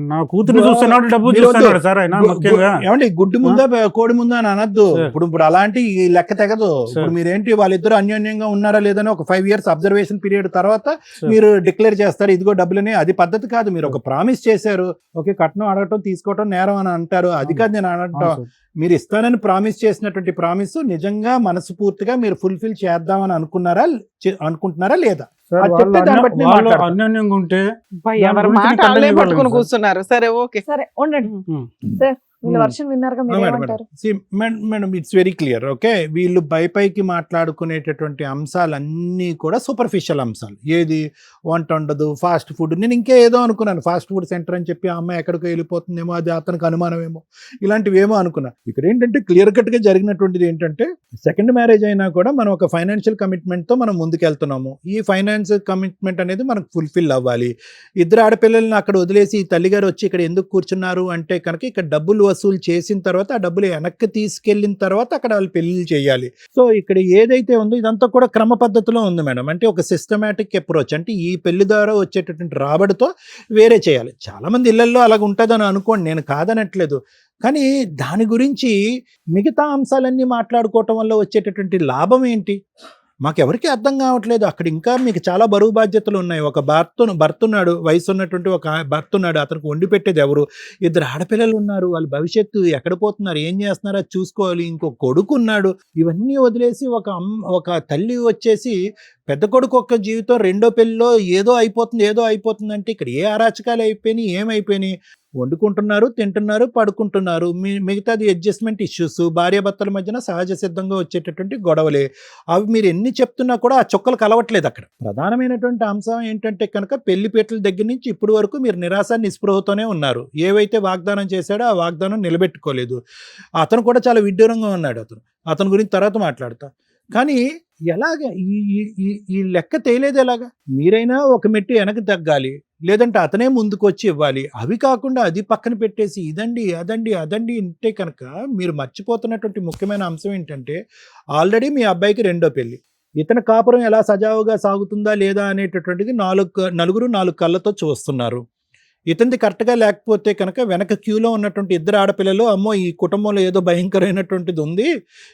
నా కూతురు చూస్తున్నాడు, డబ్బు మీరు వద్దు. చూస్తున్నాడు సార్. ఆయన ముఖ్యంగా ఏమండి, గుడ్డు ముందా కోడి ముందా అని అనొద్దు. సార్. ఇప్పుడు అలాంటి ఈ లెక్క తెగదు. సార్. ఇప్పుడు మీరేంటి వాళ్ళిద్దరు అన్యోన్యంగా ఉన్నారా లేదని ఒక 5 years అబ్జర్వేషన్ పీరియడ్ తర్వాత సార్. మీరు డిక్లేర్ చేస్తారు ఇదిగో డబ్బులని. అది పద్ధతి కాదు. మీరు ఒక ప్రామిస్ చేశారు, ఓకే, కట్నం అడగటం తీసుకోవటం నేరం అని అంటారు, అది కాదు నేను అవును అనటం. సార్. మీరు ఇస్తానని ప్రామిస్ చేసినటువంటి ప్రామిస్ నిజంగా మనస్ఫూర్తిగా మీరు ఫుల్ఫిల్ చేద్దామని అనుకుంటున్నారా లేదా? సార్, అది వాళ్ళు చెప్తే దాన్ని బట్టి నేను వాళ్ళు మాట్లాడతాను. అన్యోన్యంగా ఉంటే అబ్బా, దాని ఎవరి గురించి మాట నీకు వాళ్ళే అర్థం పట్టుకుని కావాలి సార్. కూర్చున్నారు. సరే ఓకే. సరే ఉండండి ఉమ్. సార్, వీళ్ళ ఉమ్. వర్షం విన్నారుగా, మీరు ఏమంటారు? Madam it's very clear. Okay, వీళ్ళు పైకి మాట్లాడుకునేటటువంటి అంశాలన్నీ కూడా సూపర్ఫిషియల్ అంశాలు. ఏది వంట ఉండదు, ఫాస్ట్ ఫుడ్. నేను ఇంకా ఏదో అనుకున్నాను, ఫాస్ట్ ఫుడ్ సెంటర్ అని చెప్పి ఆ అమ్మాయి ఎక్కడికో వెళ్ళిపోతుందేమో, అది అతనికి అనుమానమేమో, ఇలాంటివి ఏమో అనుకున్నా. ఇక్కడ ఏంటంటే క్లియర్ కట్ గా జరిగినటువంటిది ఏంటంటే, సెకండ్ మ్యారేజ్ అయినా కూడా మనం ఒక ఫైనాన్షియల్ కమిట్మెంట్ తో మనం ముందుకెళ్తున్నాము. ఈ ఫైనాన్షియల్ కమిట్మెంట్ అనేది మనకు ఫుల్ఫిల్ అవ్వాలి. ఇద్దరు ఆడపిల్లల్ని అక్కడ వదిలేసి ఈ తల్లిగారు వచ్చి ఇక్కడ ఎందుకు కూర్చున్నారు అంటే కనుక, ఇక్కడ డబ్బులు వసూలు చేసిన తర్వాత ఆ డబ్బులు వెనక్కి తీసుకెళ్లిన తర్వాత అక్కడ వాళ్ళు పెళ్లి చేయాలి. సో ఇక్కడ ఏదైతే ఉందో ఇదంతా కూడా క్రమ పద్ధతిలో ఉంది మేడం. అంటే ఒక సిస్టమేటిక్ అప్రోచ్. అంటే ఈ పెళ్లి ద్వారా వచ్చేటటువంటి రాబడితో వేరే చేయాలి. చాలా మంది ఇళ్లలో అలాగ ఉంటుందని అనుకోండి, నేను కాదనట్లేదు. కానీ దాని గురించి మిగతా అంశాలన్నీ మాట్లాడుకోవటం వల్ల వచ్చేటటువంటి లాభం ఏంటి మాకెవరికి అర్థం కావట్లేదు. అక్కడ ఇంకా మీకు చాలా బరువు బాధ్యతలు ఉన్నాయి. ఒక భర్త ఉన్నాడు, వయసు ఉన్నటువంటి ఒక భర్త ఉన్నాడు, అతనికి వండి పెట్టేది ఎవరు? 2 ఆడపిల్లలు ఉన్నారు, వాళ్ళ భవిష్యత్తు ఎక్కడ పోతున్నారు, ఏం చేస్తున్నారో అది చూసుకోవాలి. ఇంకో కొడుకు ఉన్నాడు. ఇవన్నీ వదిలేసి ఒక తల్లి వచ్చేసి పెద్ద కొడుకు ఒక్క జీవితం, రెండో పెళ్ళిలో ఏదో అయిపోతుంది అంటే ఇక్కడ ఏ అరాచకాలు అయిపోయినాయి, ఏమైపోయినాయి? వండుకుంటున్నారు, తింటున్నారు, పడుకుంటున్నారు. మిగతాది అడ్జస్ట్మెంట్ ఇష్యూస్, భార్యాభర్తల మధ్యన సహజ సిద్ధంగా వచ్చేటటువంటి గొడవలే. అవి మీరు ఎన్ని చెప్తున్నా కూడా ఆ చుక్కలు కలవట్లేదు. అక్కడ ప్రధానమైనటువంటి అంశం ఏంటంటే కనుక, పెళ్లిపేటల దగ్గర నుంచి ఇప్పుడు వరకు మీరు నిరాశ నిస్పృహతోనే ఉన్నారు. ఏవైతే వాగ్దానం చేశాడో ఆ వాగ్దానం నిలబెట్టుకోలేదు. అతను కూడా చాలా విడ్డూరంగా ఉన్నాడు. అతని గురించి తర్వాత మాట్లాడతా. కానీ ఎలాగ ఈ లెక్క తేలేదు ఎలాగా? మీరైనా ఒక మెట్టు వెనక్కి తగ్గాలి, లేదంటే అతనే ముందుకు వచ్చి ఇవ్వాలి. అవి కాకుండా అది పక్కన పెట్టేసి ఇదండి అదండి అదండి అంటే కనుక మీరు మర్చిపోతున్నటువంటి ముఖ్యమైన అంశం ఏంటంటే ఆల్రెడీ మీ అబ్బాయికి రెండో పెళ్లి. ఇతని కాపురం ఎలా సజావుగా సాగుతుందా లేదా అనేటటువంటిది నలుగురు 4 కళ్ళతో చూస్తున్నారు. ఇతనిది కరెక్ట్గా లేకపోతే కనుక వెనక క్యూలో ఉన్నటువంటి ఇద్దరు ఆడపిల్లలు అమ్మో ఈ కుటుంబంలో ఏదో భయంకరమైనటువంటిది ఉంది,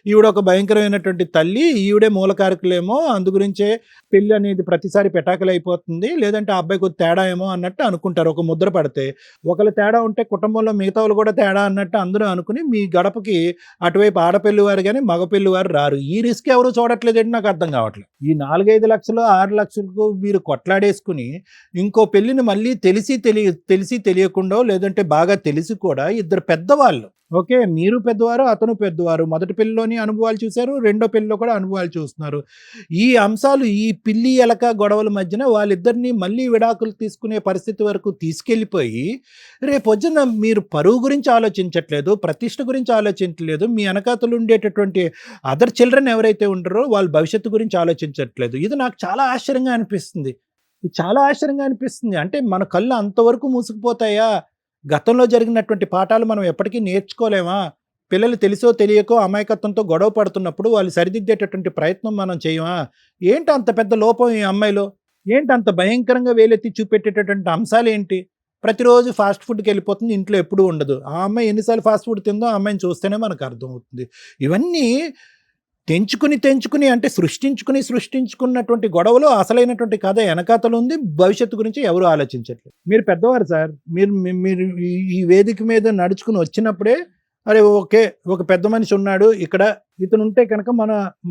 ఈవిడ ఒక భయంకరమైనటువంటి తల్లి, ఈవిడే మూలకారకులేమో, అందు గురించే పెళ్ళి అనేది ప్రతిసారి పెటాకులు అయిపోతుంది, లేదంటే ఆ అబ్బాయికి తేడా ఏమో అన్నట్టు అనుకుంటారు. ఒక ముద్ర పడితే ఒకళ్ళు తేడా ఉంటే కుటుంబంలో మిగతా వాళ్ళు కూడా తేడా అన్నట్టు అందరూ అనుకుని మీ గడపకి అటువైపు ఆడపిల్లి వారు కానీ మగపిల్లి వారు రారు. ఈ రిస్క్ ఎవరు చూడట్లేదంటే నాకు అర్థం కావట్లేదు. ఈ 4-5 లక్షలు 6 లక్షలకు మీరు కొట్లాడేసుకుని ఇంకో పెళ్లిని మళ్ళీ తెలిసి తెలియకుండా లేదంటే బాగా తెలిసి కూడా ఇద్దరు పెద్దవాళ్ళు, ఓకే మీరు పెద్దవారు అతను పెద్దవారు, మొదటి పెళ్లిలోని అనుభవాలు చూశారు, రెండో పెళ్లిలో కూడా అనుభవాలు చూస్తున్నారు. ఈ అంశాలు ఈ పిల్లి ఎలక గొడవల మధ్యన వాళ్ళిద్దరిని మళ్ళీ విడాకులు తీసుకునే పరిస్థితి వరకు తీసుకెళ్ళిపోయి రేపొద్దున మీరు పరువు గురించి ఆలోచించట్లేదు, ప్రతిష్ట గురించి ఆలోచించట్లేదు, మీ వెనకాతలు ఉండేటటువంటి అదర్ చిల్డ్రన్ ఎవరైతే ఉంటారో వాళ్ళ భవిష్యత్తు గురించి ఆలోచించట్లేదు. ఇది నాకు చాలా ఆశ్చర్యంగా అనిపిస్తుంది. ఇది చాలా ఆశ్చర్యంగా అనిపిస్తుంది. అంటే మన కళ్ళు అంతవరకు మూసుకుపోతాయా? గతంలో జరిగినటువంటి పాఠాలు మనం ఎప్పటికీ నేర్చుకోలేమా? పిల్లలు తెలుసో తెలియకో అమాయకత్వంతో గొడవ పడుతున్నప్పుడు వాళ్ళు సరిదిద్దేటటువంటి ప్రయత్నం మనం చేయమా? ఏంటి అంత పెద్ద లోపం ఈ అమ్మాయిలో? ఏంటి అంత భయంకరంగా వేలెత్తి చూపెట్టేటటువంటి అంశాలు ఏంటి? ప్రతిరోజు ఫాస్ట్ ఫుడ్కి వెళ్ళిపోతుంది, ఇంట్లో ఎప్పుడూ ఉండదు. ఆ అమ్మాయి ఎన్నిసార్లు ఫాస్ట్ ఫుడ్ తిందో ఆ అమ్మాయిని చూస్తేనే మనకు అర్థమవుతుంది. ఇవన్నీ తెంచుకుని అంటే సృష్టించుకున్నటువంటి గొడవలో అసలైనటువంటి కథ వెనకాతలు ఉంది. భవిష్యత్తు గురించి ఎవరు ఆలోచించట్లేదు. మీరు పెద్దవారు సార్, మీరు ఈ వేదిక మీద నడుచుకుని వచ్చినప్పుడే అరే ఓకే ఒక పెద్ద మనిషి ఉన్నాడు ఇక్కడ, ఇతను ఉంటే కనుక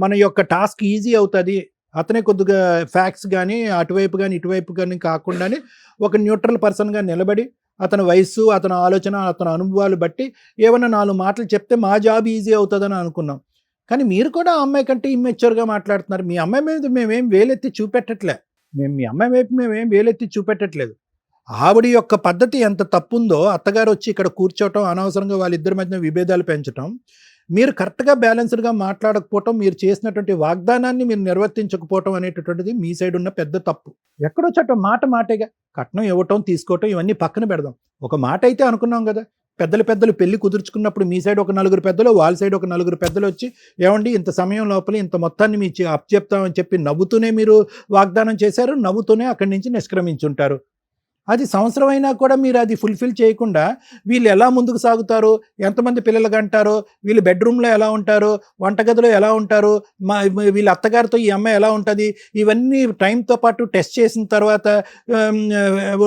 మన యొక్క టాస్క్ ఈజీ అవుతుంది. అతనే కొద్దిగా ఫ్యాక్ట్స్ కానీ అటువైపు కానీ ఇటువైపు కానీ కాకుండానే ఒక న్యూట్రల్ పర్సన్గా నిలబడి అతని వయస్సు, అతని ఆలోచన, అతని అనుభవాలు బట్టి ఏమన్నా 4 మాటలు చెప్తే మా జాబ్ ఈజీ అవుతుందని అనుకున్నాం. కానీ మీరు కూడా ఆ అమ్మాయి కంటే ఇమ్మెచ్యూర్గా మాట్లాడుతున్నారు. మీ అమ్మాయి మీద మేమేం వేలెత్తి చూపెట్టట్లే, మీ అమ్మాయి వైపు మేమేం వేలెత్తి చూపెట్టట్లేదు. ఆవిడ యొక్క పద్ధతి ఎంత తప్పుందో, అత్తగారు వచ్చి ఇక్కడ కూర్చోవటం, అనవసరంగా వాళ్ళిద్దరి మధ్య విభేదాలు పెంచడం, మీరు కరెక్ట్గా బ్యాలెన్స్డ్గా మాట్లాడకపోవటం, మీరు చేసినటువంటి వాగ్దానాన్ని మీరు నిర్వర్తించకపోవటం అనేటటువంటిది మీ సైడ్ ఉన్న పెద్ద తప్పు. ఎక్కడో చోట మాటేగా, కట్నం ఇవ్వటం తీసుకోవటం ఇవన్నీ పక్కన పెడదాం. ఒక మాట అయితే అనుకున్నాం కదా, పెద్దలు పెళ్లి కుదుర్చుకున్నప్పుడు మీ సైడ్ ఒక 4 పెద్దలు, వాళ్ళ సైడ్ ఒక 4 పెద్దలు వచ్చి ఏమండి ఇంత సమయం లోపల ఇంత మొత్తాన్ని మీ అప్పచెప్తామని చెప్పి నవ్వుతూనే మీరు వాగ్దానం చేశారు, నవ్వుతూనే అక్కడి నుంచి నిష్క్రమించుంటారు. అది సంవత్సరం అయినా కూడా మీరు అది ఫుల్ఫిల్ చేయకుండా వీళ్ళు ఎలా ముందుకు సాగుతారు, ఎంతమంది పిల్లలు కంటారో, వీళ్ళు బెడ్రూమ్లో ఎలా ఉంటారు, వంటగదిలో ఎలా ఉంటారు, వీళ్ళ అత్తగారితో ఈ అమ్మాయి ఎలా ఉంటుంది, ఇవన్నీ టైంతో పాటు టెస్ట్ చేసిన తర్వాత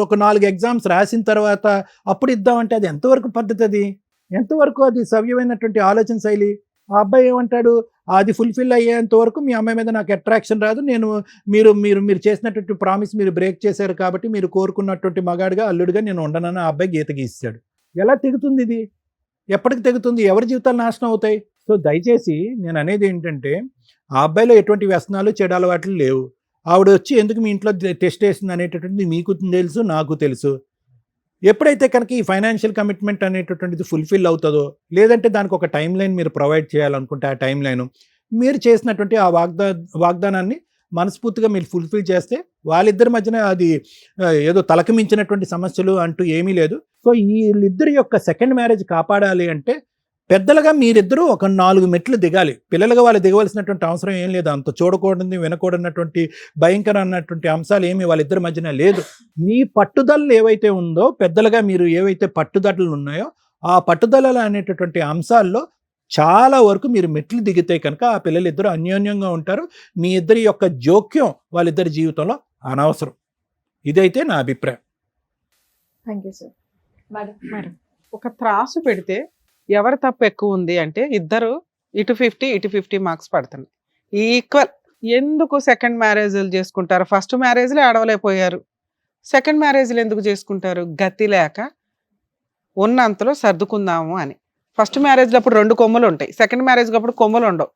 ఒక 4 ఎగ్జామ్స్ రాసిన తర్వాత అప్పుడు ఇద్దామంటే అది ఎంతవరకు పద్ధతి? అది ఎంతవరకు అది సవ్యమైనటువంటి ఆలోచన శైలి? ఆ అబ్బాయి ఏమంటాడు, అది ఫుల్ఫిల్ అయ్యేంత వరకు మీ అమ్మాయి మీద నాకు అట్రాక్షన్ రాదు, నేను మీరు చేసినటువంటి ప్రామిస్ మీరు బ్రేక్ చేశారు కాబట్టి మీరు కోరుకున్నటువంటి మగాడిగా అల్లుడిగా నేను ఉండనని ఆ అబ్బాయి గీత గీస్తాడు. ఎలా తెగుతుంది ఇది? ఎప్పటికి తెగుతుంది? ఎవరి జీవితాలు నాశనం అవుతాయి? సో దయచేసి నేను అనేది ఏంటంటే ఆ అబ్బాయిలో ఎటువంటి వ్యసనాలు చెడు అలవాట్లు లేవు. ఆవిడ వచ్చి ఎందుకు మీ ఇంట్లో టెస్ట్ వేసింది అనేటటువంటిది మీకు తెలుసు, నాకు తెలుసు. ఎప్పుడైతే కనుక ఈ ఫైనాన్షియల్ కమిట్మెంట్ అనేటటువంటిది ఫుల్ఫిల్ అవుతుందో, లేదంటే దానికి ఒక టైం లైన్ మీరు ప్రొవైడ్ చేయాలనుకుంటే ఆ టైం లైన్ మీరు చేసినటువంటి ఆ వాగ్దానాన్ని మనస్ఫూర్తిగా మీరు ఫుల్ఫిల్ చేస్తే వాళ్ళిద్దరి మధ్యన అది ఏదో తలకు మించినటువంటి సమస్యలు అంటూ ఏమీ లేదు. సో వీళ్ళిద్దరి యొక్క సెకండ్ మ్యారేజ్ కాపాడాలి అంటే పెద్దలుగా మీరిద్దరూ ఒక 4 మెట్లు దిగాలి. పిల్లలుగా వాళ్ళు దిగవలసినటువంటి అవసరం ఏం లేదు. అంత చూడకూడదు వినకూడనటువంటి భయంకర అన్నటువంటి అంశాలు ఏమి వాళ్ళిద్దరి మధ్యన లేదు. మీ పట్టుదలలు ఏవైతే ఉందో, పెద్దలుగా మీరు ఏవైతే పట్టుదలలు ఉన్నాయో ఆ పట్టుదలలు అనేటటువంటి అంశాల్లో చాలా వరకు మీరు మెట్లు దిగితే కనుక ఆ పిల్లలిద్దరూ అన్యోన్యంగా ఉంటారు. మీ ఇద్దరి యొక్క జోక్యం వాళ్ళిద్దరి జీవితంలో అనవసరం. ఇదైతే నా అభిప్రాయం. Thank you sir. మేడం ఒక త్రాసు పెడితే ఎవరి తప్పు ఎక్కువ ఉంది అంటే ఇద్దరు ఇటు 50 మార్క్స్ పడుతున్నాయి, ఈక్వల్. ఎందుకు సెకండ్ మ్యారేజ్లు చేసుకుంటారు? ఫస్ట్ మ్యారేజ్లో ఆడవలేకపోయారు, సెకండ్ మ్యారేజ్లు ఎందుకు చేసుకుంటారు? గతి లేక ఉన్నంతలో సర్దుకుందాము అని. ఫస్ట్ మ్యారేజ్లో అప్పుడు 2 కొమ్ములు ఉంటాయి, సెకండ్ మ్యారేజ్కి అప్పుడు కొమ్ములు ఉండవు.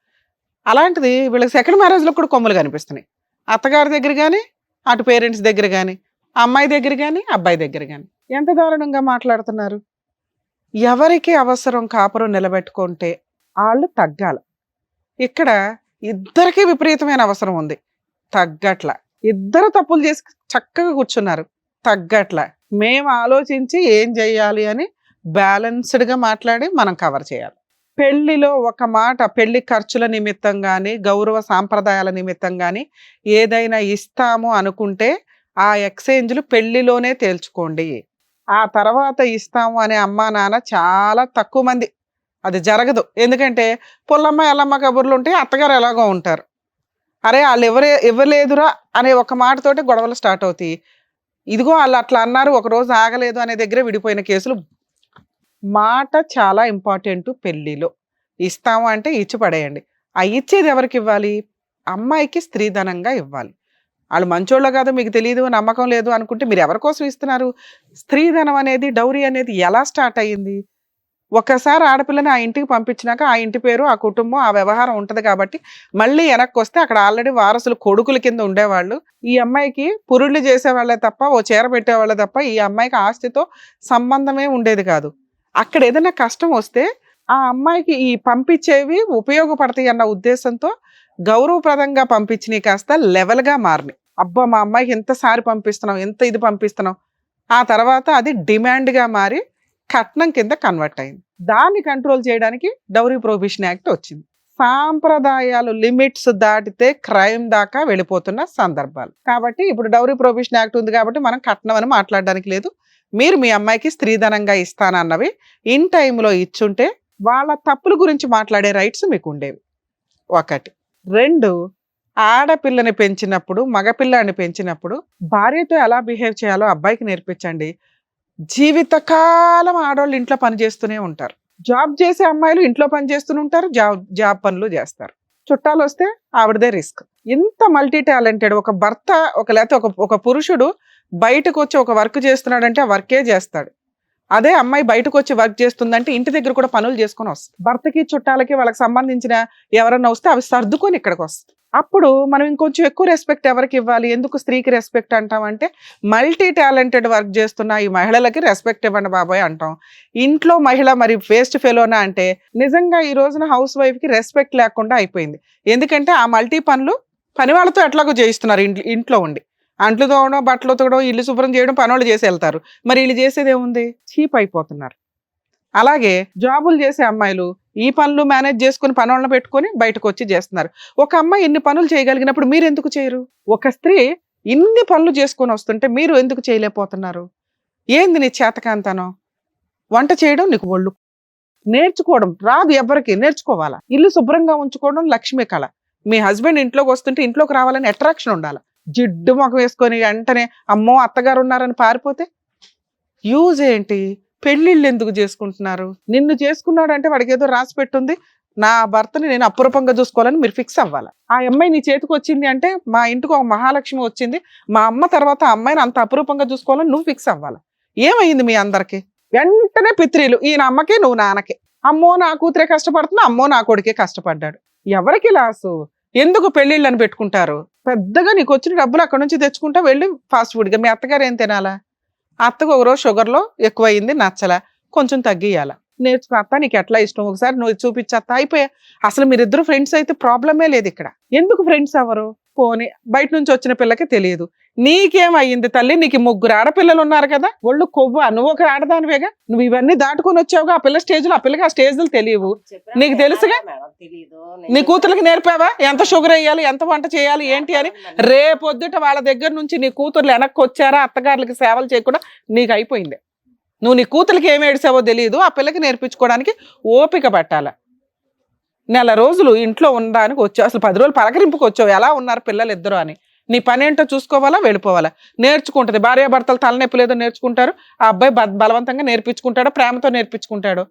అలాంటిది వీళ్ళకి సెకండ్ మ్యారేజ్లో కూడా కొమ్ములు కనిపిస్తున్నాయి. అత్తగారి దగ్గర కానీ, అటు పేరెంట్స్ దగ్గర కానీ, అమ్మాయి దగ్గర కానీ, అబ్బాయి దగ్గర కానీ. ఎంత దారుణంగా మాట్లాడుతున్నారు. ఎవరికి అవసరం కాపురం నిలబెట్టుకుంటే వాళ్ళు తగ్గాల. ఇక్కడ ఇద్దరికి విపరీతమైన అవసరం ఉంది, తగ్గట్ల. ఇద్దరు తప్పులు చేసి చక్కగా కూర్చున్నారు, తగ్గట్ల మేము ఆలోచించి ఏం చెయ్యాలి అని బ్యాలెన్స్డ్గా మాట్లాడి మనం కవర్ చేయాలి. పెళ్లిలో ఒక మాట, పెళ్లి ఖర్చుల నిమిత్తం కానీ గౌరవ సాంప్రదాయాల నిమిత్తం కానీ ఏదైనా ఇస్తాము అనుకుంటే ఆ ఎక్స్చేంజ్లు పెళ్లిలోనే తేల్చుకోండి. ఆ తర్వాత ఇస్తాము అనే అమ్మా నాన్న చాలా తక్కువ మంది, అది జరగదు. ఎందుకంటే పుల్లమ్మ ఎల్లమ్మ కబుర్లు ఉంటే అత్తగారు ఎలాగో ఉంటారు, అరే వాళ్ళు ఇవ్వలేదురా అనే ఒక మాటతోటి గొడవలు స్టార్ట్ అవుతాయి. ఇదిగో వాళ్ళు అట్లా అన్నారు, ఒక రోజు ఆగలేదు అనే దగ్గర విడిపోయిన కేసులు. మాట చాలా ఇంపార్టెంట్. పెళ్లిలో ఇస్తాము అంటే ఇచ్చి పడేయండి. ఆ ఇచ్చేది ఎవరికి ఇవ్వాలి? అమ్మాయికి స్త్రీధనంగా ఇవ్వాలి. వాళ్ళు మంచోళ్ళో కాదో మీకు తెలియదు, నమ్మకం లేదు అనుకుంటే మీరు ఎవరి కోసం ఇస్తున్నారు? స్త్రీధనం అనేది, డౌరీ అనేది ఎలా స్టార్ట్ అయ్యింది? ఒక్కసారి ఆడపిల్లని ఆ ఇంటికి పంపించినాక ఆ ఇంటి పేరు, ఆ కుటుంబం, ఆ వ్యవహారం ఉంటుంది కాబట్టి మళ్ళీ వెనక్కి వస్తే అక్కడ ఆల్రెడీ వారసులు కొడుకుల కింద ఉండేవాళ్ళు. ఈ అమ్మాయికి పురుళ్ళు చేసేవాళ్ళే తప్ప, ఓ చీర పెట్టేవాళ్ళే తప్ప ఈ అమ్మాయికి ఆస్తితో సంబంధమే ఉండేది కాదు. అక్కడ ఏదైనా కష్టం వస్తే ఆ అమ్మాయికి ఈ పంపించేవి ఉపయోగపడతాయి అన్న ఉద్దేశంతో గౌరవప్రదంగా పంపించినవి కాస్త లెవెల్గా మారినాయి. అబ్బా మా అమ్మాయికి ఎంత సారి పంపిస్తున్నాం, ఎంత ఇది పంపిస్తున్నాం. ఆ తర్వాత అది డిమాండ్గా మారి కట్నం కింద కన్వర్ట్ అయింది. దాన్ని కంట్రోల్ చేయడానికి డౌరీ ప్రొహిబిషన్ యాక్ట్ వచ్చింది. సాంప్రదాయాలు లిమిట్స్ దాటితే క్రైమ్ దాకా వెళ్ళిపోతున్న సందర్భాలు. కాబట్టి ఇప్పుడు డౌరీ ప్రొహిబిషన్ యాక్ట్ ఉంది కాబట్టి మనం కట్నం అని మాట్లాడడానికి లేదు. మీరు మీ అమ్మాయికి స్త్రీధనంగా ఇస్తానన్నవి ఇన్ టైంలో ఇచ్చుంటే వాళ్ళ తప్పుల గురించి మాట్లాడే రైట్స్ మీకు ఉండేవి. ఒకటి. రెండు, ఆడపిల్లని పెంచినప్పుడు, మగపిల్లాన్ని పెంచినప్పుడు భార్యతో ఎలా బిహేవ్ చేయాలో అబ్బాయికి నేర్పించండి. జీవితకాలం ఆడవాళ్ళు ఇంట్లో పని చేస్తూనే ఉంటారు. జాబ్ చేసే అమ్మాయిలు ఇంట్లో పని చేస్తూనే ఉంటారు, జాబ్ పనులు చేస్తారు. చుట్టాలు వస్తే ఆవిడదే రిస్క్. ఇంత మల్టీ టాలెంటెడ్ ఒక భర్త, లేకపోతే ఒక పురుషుడు బయటకు వచ్చి ఒక వర్క్ చేస్తున్నాడంటే ఆ వర్కే చేస్తాడు. అదే అమ్మాయి బయటకు వచ్చి వర్క్ చేస్తుందంటే ఇంటి దగ్గర కూడా పనులు చేసుకొని వస్తుంది. భర్తకి చుట్టాలకి వాళ్ళకి సంబంధించిన ఎవరన్నా వస్తే అవి సర్దుకొని ఇక్కడికి వస్తుంది. అప్పుడు మనం ఇంకొంచెం ఎక్కువ రెస్పెక్ట్ ఎవరికి ఇవ్వాలి? ఎందుకు స్త్రీకి రెస్పెక్ట్ అంటామంటే మల్టీ టాలెంటెడ్ వర్క్ చేస్తున్న ఈ మహిళలకి రెస్పెక్ట్ ఇవ్వండి బాబాయ్ అంటాం. ఇంట్లో మహిళ మరి వేస్ట్ ఫెలోనా అంటే నిజంగా ఈ రోజున హౌస్ వైఫ్కి రెస్పెక్ట్ లేకుండా అయిపోయింది. ఎందుకంటే ఆ మల్టీ పనులు పని వాళ్ళతో ఎట్లాగో చేయిస్తున్నారు. ఇంట్లో ఉండి అంట్లు తోవడం, బట్టలు ఉతకడం, ఇల్లు శుభ్రం చేయడం పనులు చేసి వెళ్తారు. మరి వీళ్ళు చేసేది ఏముంది? చీప్ అయిపోతున్నారు. అలాగే జాబులు చేసే అమ్మాయిలు ఈ పనులు మేనేజ్ చేసుకుని పనులను పెట్టుకొని బయటకు వచ్చి చేస్తున్నారు. ఒక అమ్మాయి ఇన్ని పనులు చేయగలిగినప్పుడు మీరు ఎందుకు చేయరు? ఒక స్త్రీ ఇన్ని పనులు చేసుకొని వస్తుంటే మీరు ఎందుకు చేయలేకపోతున్నారు? ఏంది నీ చేతకాంతనం? వంట చేయడం నీకు ఒళ్ళు, నేర్చుకోవడం రాదు ఎవరికి, నేర్చుకోవాలా. ఇల్లు శుభ్రంగా ఉంచుకోవడం లక్ష్మీ కళ. మీ హస్బెండ్ ఇంట్లోకి వస్తుంటే ఇంట్లోకి రావాలని అట్రాక్షన్ ఉండాలి. జిడ్డు ముఖం వేసుకొని వెంటనే అమ్మో అత్తగారు ఉన్నారని పారిపోతే యూజ్ ఏంటి? పెళ్ళిళ్ళు ఎందుకు చేసుకుంటున్నారు? నిన్ను చేసుకున్నాడంటే వాడికి ఏదో రాసి పెట్టుంది, నా భర్తని నేను అపురూపంగా చూసుకోవాలని మీరు ఫిక్స్ అవ్వాలి. ఆ అమ్మాయి నీ చేతికి వచ్చింది అంటే మా ఇంటికి ఒక మహాలక్ష్మి వచ్చింది, మా అమ్మ తర్వాత ఆ అమ్మాయిని అంత అపురూపంగా చూసుకోవాలని నువ్వు ఫిక్స్ అవ్వాలి. ఏమైంది మీ అందరికి? వెంటనే పిత్రీలు, ఈయన అమ్మకి నువ్వు నాన్నకి. అమ్మో నా కూతురే కష్టపడుతున్నా, అమ్మో నా కొడుకే కష్టపడ్డాడు. ఎవరికి లాసు? ఎందుకు పెళ్ళిళ్ళని పెట్టుకుంటారు? పెద్దగా నీకు వచ్చిన డబ్బులు అక్కడ నుంచి తెచ్చుకుంటా వెళ్ళి ఫాస్ట్ ఫుడ్గా. మీ అత్తగారు ఏం తినాలా? అత్తకు ఒకరోజు షుగర్లో ఎక్కువయింది, నచ్చలా, కొంచెం తగ్గియాల. నేర్చుకో అత్త, నీకు ఎట్లా ఇష్టం ఒకసారి నువ్వు చూపించత్త, అయిపోయా. అసలు మీరిద్దరు ఫ్రెండ్స్ అయితే ప్రాబ్లమే లేదు ఇక్కడ. ఎందుకు ఫ్రెండ్స్ అవ్వరు? పోనీ బయట నుంచి వచ్చిన పిల్లకి తెలియదు. నీకేమయ్యింది తల్లి? నీకు 3 ఆడపిల్లలు ఉన్నారు కదా, ఒళ్ళు కొవ్వా? నువ్వు ఒక ఆడదానివేగా, నువ్వు ఇవన్నీ దాటుకొని వచ్చావుగా. ఆ పిల్ల స్టేజ్లో, ఆ పిల్లకి ఆ స్టేజ్లు తెలియవు, నీకు తెలుసుగా. నీ కూతురికి నేర్పావా ఎంత షుగర్ వేయాలి, ఎంత వంట చేయాలి, ఏంటి అని? రేపొద్దుట వాళ్ళ దగ్గర నుంచి నీ కూతుర్లు వెనక్కి వచ్చారా, అత్తగారులకి సేవలు చేయకుండా నీకు అయిపోయింది. నువ్వు నీ కూతురికి ఏమి ఏడిసావో తెలియదు, ఆ పిల్లకి నేర్పించుకోవడానికి ఓపిక పట్టాల. నెల రోజులు ఇంట్లో ఉండడానికి వచ్చావు, అసలు 10 రోజులు పలకరింపుకి వచ్చావు, ఎలా ఉన్నారు పిల్లలు ఇద్దరు అని. నీ పని ఏంటో చూసుకోవాలా, వెళ్ళిపోవాలా. నేర్చుకుంటుంది, భార్యాభర్తలు తలనొప్పి లేదో నేర్చుకుంటారు. ఆ అబ్బాయి బలవంతంగా నేర్పించుకుంటాడో, ప్రేమతో నేర్పించుకుంటాడు.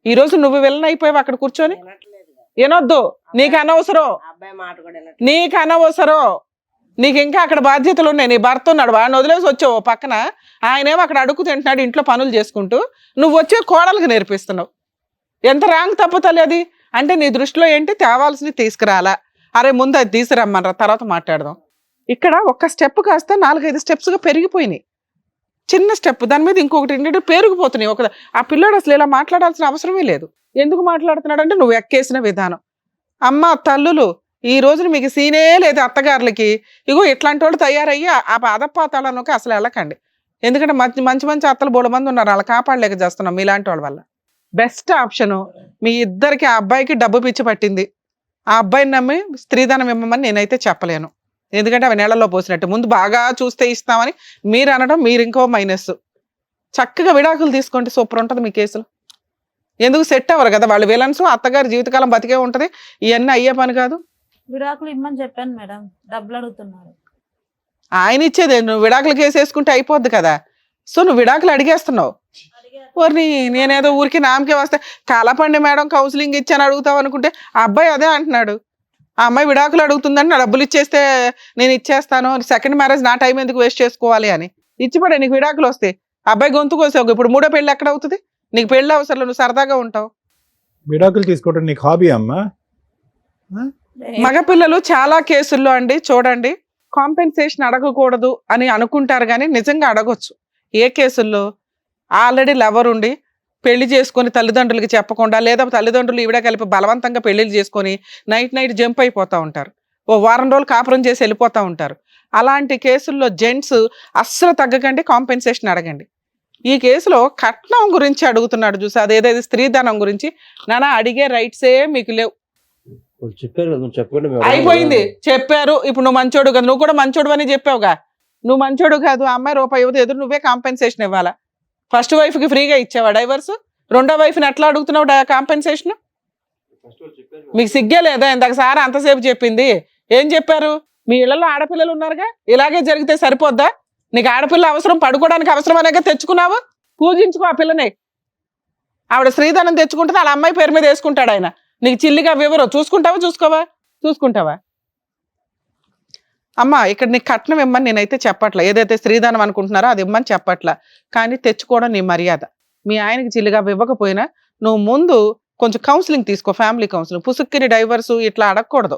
ఈ రోజు నువ్వు వెళ్ళనైపోయావు అక్కడ కూర్చొని. ఏనొద్దు, నీకు అనవసరం, నీకు అనవసరం. నీకు ఇంకా అక్కడ బాధ్యతలు ఉన్నాయి. నీ భర్త ఉన్నాడు, వాడిని వదిలేసి వచ్చావు పక్కన. ఆయనేమో అక్కడ అడుగు తింటున్నాడు ఇంట్లో పనులు చేసుకుంటూ, నువ్వు వచ్చే కోడలకు నేర్పిస్తున్నావు. ఎంత రాంగ్ తప్పుతలే అది. అంటే నీ దృష్టిలో ఏంటి? తేవాల్సింది తీసుకురాలా, అరే ముందు అది తీసుకురమ్మనరా, తర్వాత మాట్లాడదాం. ఇక్కడ ఒక స్టెప్ కాస్త 4-5 స్టెప్స్గా పెరిగిపోయినాయి. చిన్న స్టెప్ దాని మీద ఇంకొకటి ఏంటంటే పెరిగిపోతున్నాయి. ఆ పిల్లోడు అసలు ఇలా మాట్లాడాల్సిన అవసరమే లేదు. ఎందుకు మాట్లాడుతున్నాడు అంటే నువ్వు ఎక్కేసిన విధానం. అమ్మ తల్లులు, ఈ రోజున మీకు సీనే లేదు అత్తగారులకి. ఇగో ఇట్లాంటి వాళ్ళు తయారయ్యి ఆ అదపాతాళలోకి అసలు వెళ్ళకండి. ఎందుకంటే మంచి మంచి మంచి అత్తలు బోడు మంది ఉన్నారు, అలా కాపాడలేక చేస్తున్నాం మీలాంటి వాళ్ళ వల్ల. బెస్ట్ ఆప్షను మీ ఇద్దరికి, ఆ అబ్బాయికి డబ్బు పిచ్చి పట్టింది, ఆ అబ్బాయిని నమ్మి స్త్రీధనం ఇవ్వమని నేనైతే చెప్పలేను. ఎందుకంటే అవి నెలలో పోసినట్టు. ముందు బాగా చూస్తే ఇస్తామని మీరు అనడం, మీరు ఇంకో మైనస్. చక్కగా విడాకులు తీసుకోండి, సూపర్ ఉంటుంది మీ కేసులు. ఎందుకు సెట్ అవ్వరు కదా వాళ్ళు, విలన్స్. అత్తగారి జీవితకాలం బతికే ఉంటది, ఇవన్నీ అయ్యే పని కాదు. విడాకులు ఇమ్మని చెప్పాను మేడం, డబ్బులు అడుగుతున్నారు. ఆయన ఇచ్చేదే, నువ్వు విడాకులు కేసు వేసుకుంటే అయిపోద్ది కదా. సో నువ్వు విడాకులు అడిగేస్తున్నావు. ఓర్ని నేనేదో ఊరికి నామకే వస్తే కలపండి మేడం కౌన్సిలింగ్ ఇచ్చాను అడుగుతావు అనుకుంటే, ఆ అబ్బాయి అదే అంటున్నాడు. ఆ అమ్మాయి విడాకులు అడుగుతుందని, నా డబ్బులు ఇచ్చేస్తే నేను ఇచ్చేస్తాను, సెకండ్ మ్యారేజ్ నా టైం ఎందుకు వేస్ట్ చేసుకోవాలి అని ఇచ్చిపడే. నీకు విడాకులు వస్తే అబ్బాయి గొంతు కోసావు, ఇప్పుడు మూడో పెళ్ళి ఎక్కడ అవుతుంది? నీకు పెళ్ళి అవసరం, నువ్వు సరదాగా ఉంటావు. విడాకులు తీసుకోవడం నీకు హాబీ అమ్మా? మగపిల్లలు చాలా కేసుల్లో అండి చూడండి, కాంపెన్సేషన్ అడగకూడదు అని అనుకుంటారు కానీ నిజంగా అడగొచ్చు. ఏ కేసుల్లో ఆల్రెడీ లవర్ ఉండి పెళ్లి చేసుకొని తల్లిదండ్రులకి చెప్పకుండా, లేదా తల్లిదండ్రులు ఈవిడ కలిపి బలవంతంగా పెళ్లిళ్ళు చేసుకొని నైట్ జంప్ అయిపోతూ ఉంటారు, ఓ వారం రోజులు కాపురం చేసి వెళ్ళిపోతూ ఉంటారు. అలాంటి కేసుల్లో జెంట్స్ అస్సలు తగ్గకండి, కాంపెన్సేషన్ అడగండి. ఈ కేసులో కట్నం గురించి అడుగుతున్నాడు చూసి, అదేదైతే స్త్రీధనం గురించి, నానా అడిగే రైట్సే మీకు లేవు. చెప్పారు కదా, చెప్పండి. అయిపోయింది, చెప్పారు. ఇప్పుడు నువ్వు మంచోడు కదా, నువ్వు కూడా మంచోడు అని చెప్పావుగా. నువ్వు మంచోడు కాదు, ఆ అమ్మాయి రూపాయి ఇవ్వదు, ఎదురు నువ్వే కాంపెన్సేషన్ ఇవ్వాలా. ఫస్ట్ వైఫ్ కి ఫ్రీగా ఇచ్చావా డైవర్స్? రెండో వైఫ్ని ఎట్లా అడుగుతున్నావు కాంపెన్సేషన్? మీకు సిగ్గే లేదా? ఇందాక సార్ అంతసేపు చెప్పింది ఏం చెప్పారు? మీ ఇళ్లలో ఆడపిల్లలు ఉన్నారుగా, ఇలాగే జరిగితే సరిపోద్దా? నీకు ఆడపిల్ల అవసరం, పడుకోవడానికి అవసరం అనేగా తెచ్చుకున్నావు, పూజించుకో ఆ పిల్లని. ఆవిడ స్త్రీధనం తెచ్చుకుంటుంది, వాళ్ళ అమ్మాయి పేరు మీద వేసుకుంటాడు ఆయన. నీకు చిల్లిగా వివరు చూసుకుంటావా? అమ్మ ఇక్కడ నీకు కట్నం ఇమ్మని నేనైతే చెప్పట్లా, ఏదైతే స్త్రీధనం అనుకుంటున్నారో అది ఇమ్మని చెప్పట్లా, కానీ తెచ్చుకోవడం నీ మర్యాద. మీ ఆయనకి చిల్లిగా ఇవ్వకపోయినా నువ్వు ముందు కొంచెం కౌన్సిలింగ్ తీసుకో, ఫ్యామిలీ కౌన్సిలింగ్. పుసుక్కిని డైవర్సు ఇట్లా అడగకూడదు.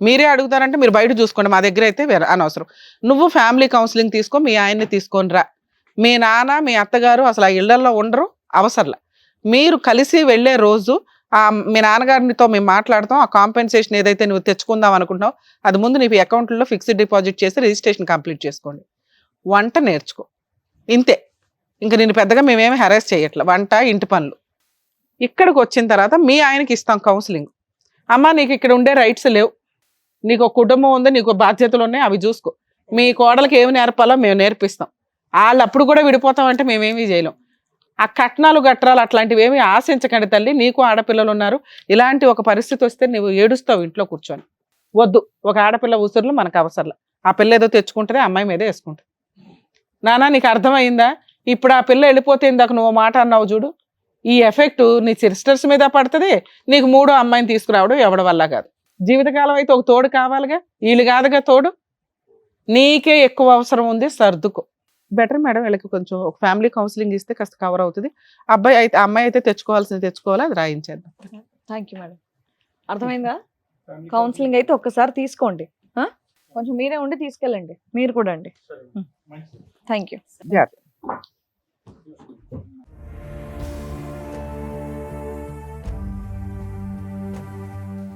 మీరే అడుగుతారంటే మీరు బయట చూసుకోండి, మా దగ్గర అయితే వేరే అనవసరం. నువ్వు ఫ్యామిలీ కౌన్సిలింగ్ తీసుకో, మీ ఆయన్ని తీసుకొని రా. మీ నాన్న మీ అత్తగారు అసలు ఆ ఇళ్లలో ఉండరు, అవసరంలా. మీరు కలిసి వెళ్ళే రోజు మీ నాన్నగారితో మేము మాట్లాడతాం. ఆ కాంపెన్సేషన్ ఏదైతే నువ్వు తెచ్చుకుందాం అనుకుంటున్నావు అది ముందు నీ అకౌంట్లో ఫిక్స్డ్ డిపాజిట్ చేసి రిజిస్ట్రేషన్ కంప్లీట్ చేసుకోండి. వంట నేర్చుకో, ఇంతే. ఇంకా నేను పెద్దగా మేమేమి హెరాస్ చేయట్లే, వంట ఇంటి పనులు. ఇక్కడికి వచ్చిన తర్వాత మీ ఆయనకి ఇస్తాం కౌన్సిలింగ్. అమ్మ నీకు ఇక్కడ ఉండే రైట్స్ లేవు, నీకు ఒక కుటుంబం ఉంది, నీకు బాధ్యతలు ఉన్నాయి, అవి చూసుకో. మీ కోడలకి ఏమి నేర్పాలో మేము నేర్పిస్తాం. వాళ్ళు అప్పుడు కూడా విడిపోతామంటే మేమేమీ చేయలేం. ఆ కట్నాలు గట్రాలు అట్లాంటివి ఏమి ఆశించకండి తల్లి. నీకు ఆడపిల్లలు ఉన్నారు, ఇలాంటి ఒక పరిస్థితి వస్తే నువ్వు ఏడుస్తావు ఇంట్లో కూర్చొని. వద్దు, ఒక ఆడపిల్ల ఉసురులు మనకు అవసరంలా. ఆ పిల్ల ఏదో తెచ్చుకుంటుంది, అమ్మాయి మీదే వేసుకుంటుంది. నానా నీకు అర్థమైందా? ఇప్పుడు ఆ పిల్ల వెళ్ళిపోతే ఇందాక నువ్వు మాట అన్నావు చూడు, ఈ ఎఫెక్ట్ నీ సిస్టర్స్ మీద పడుతుంది. నీకు మూడో అమ్మాయిని తీసుకురావడం ఎవడి వల్ల కాదు. జీవితకాలం అయితే ఒక తోడు కావాలిగా, వీళ్ళు కాదుగా తోడు. నీకే ఎక్కువ అవసరం ఉంది, సర్దుకో. బెటర్ మేడం, వీళ్ళకి కొంచెం ఒక ఫ్యామిలీ కౌన్సిలింగ్ ఇస్తే కాస్త కవర్ అవుతుంది. అమ్మాయి అయితే తెచ్చుకోవాల్సింది తెచ్చుకోవాలి, అది రాయించేద్దాం. Thank you madam. అర్థమైందా? కౌన్సిలింగ్ అయితే ఒక్కసారి తీసుకోండి, కొంచెం మీరే ఉండి తీసుకెళ్ళండి, మీరు కూడా అండి. Thank you.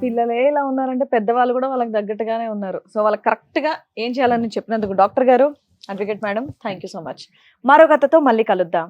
పిల్లలే ఇలా ఉన్నారంటే పెద్దవాళ్ళు కూడా వాళ్ళకి తగ్గట్టుగానే ఉన్నారు. సో వాళ్ళకి కరెక్ట్గా ఏం చేయాలని చెప్పినందుకు డాక్టర్ గారు, advocate madam, thank you so much. మరో కథతో మళ్ళీ కలుద్దాం.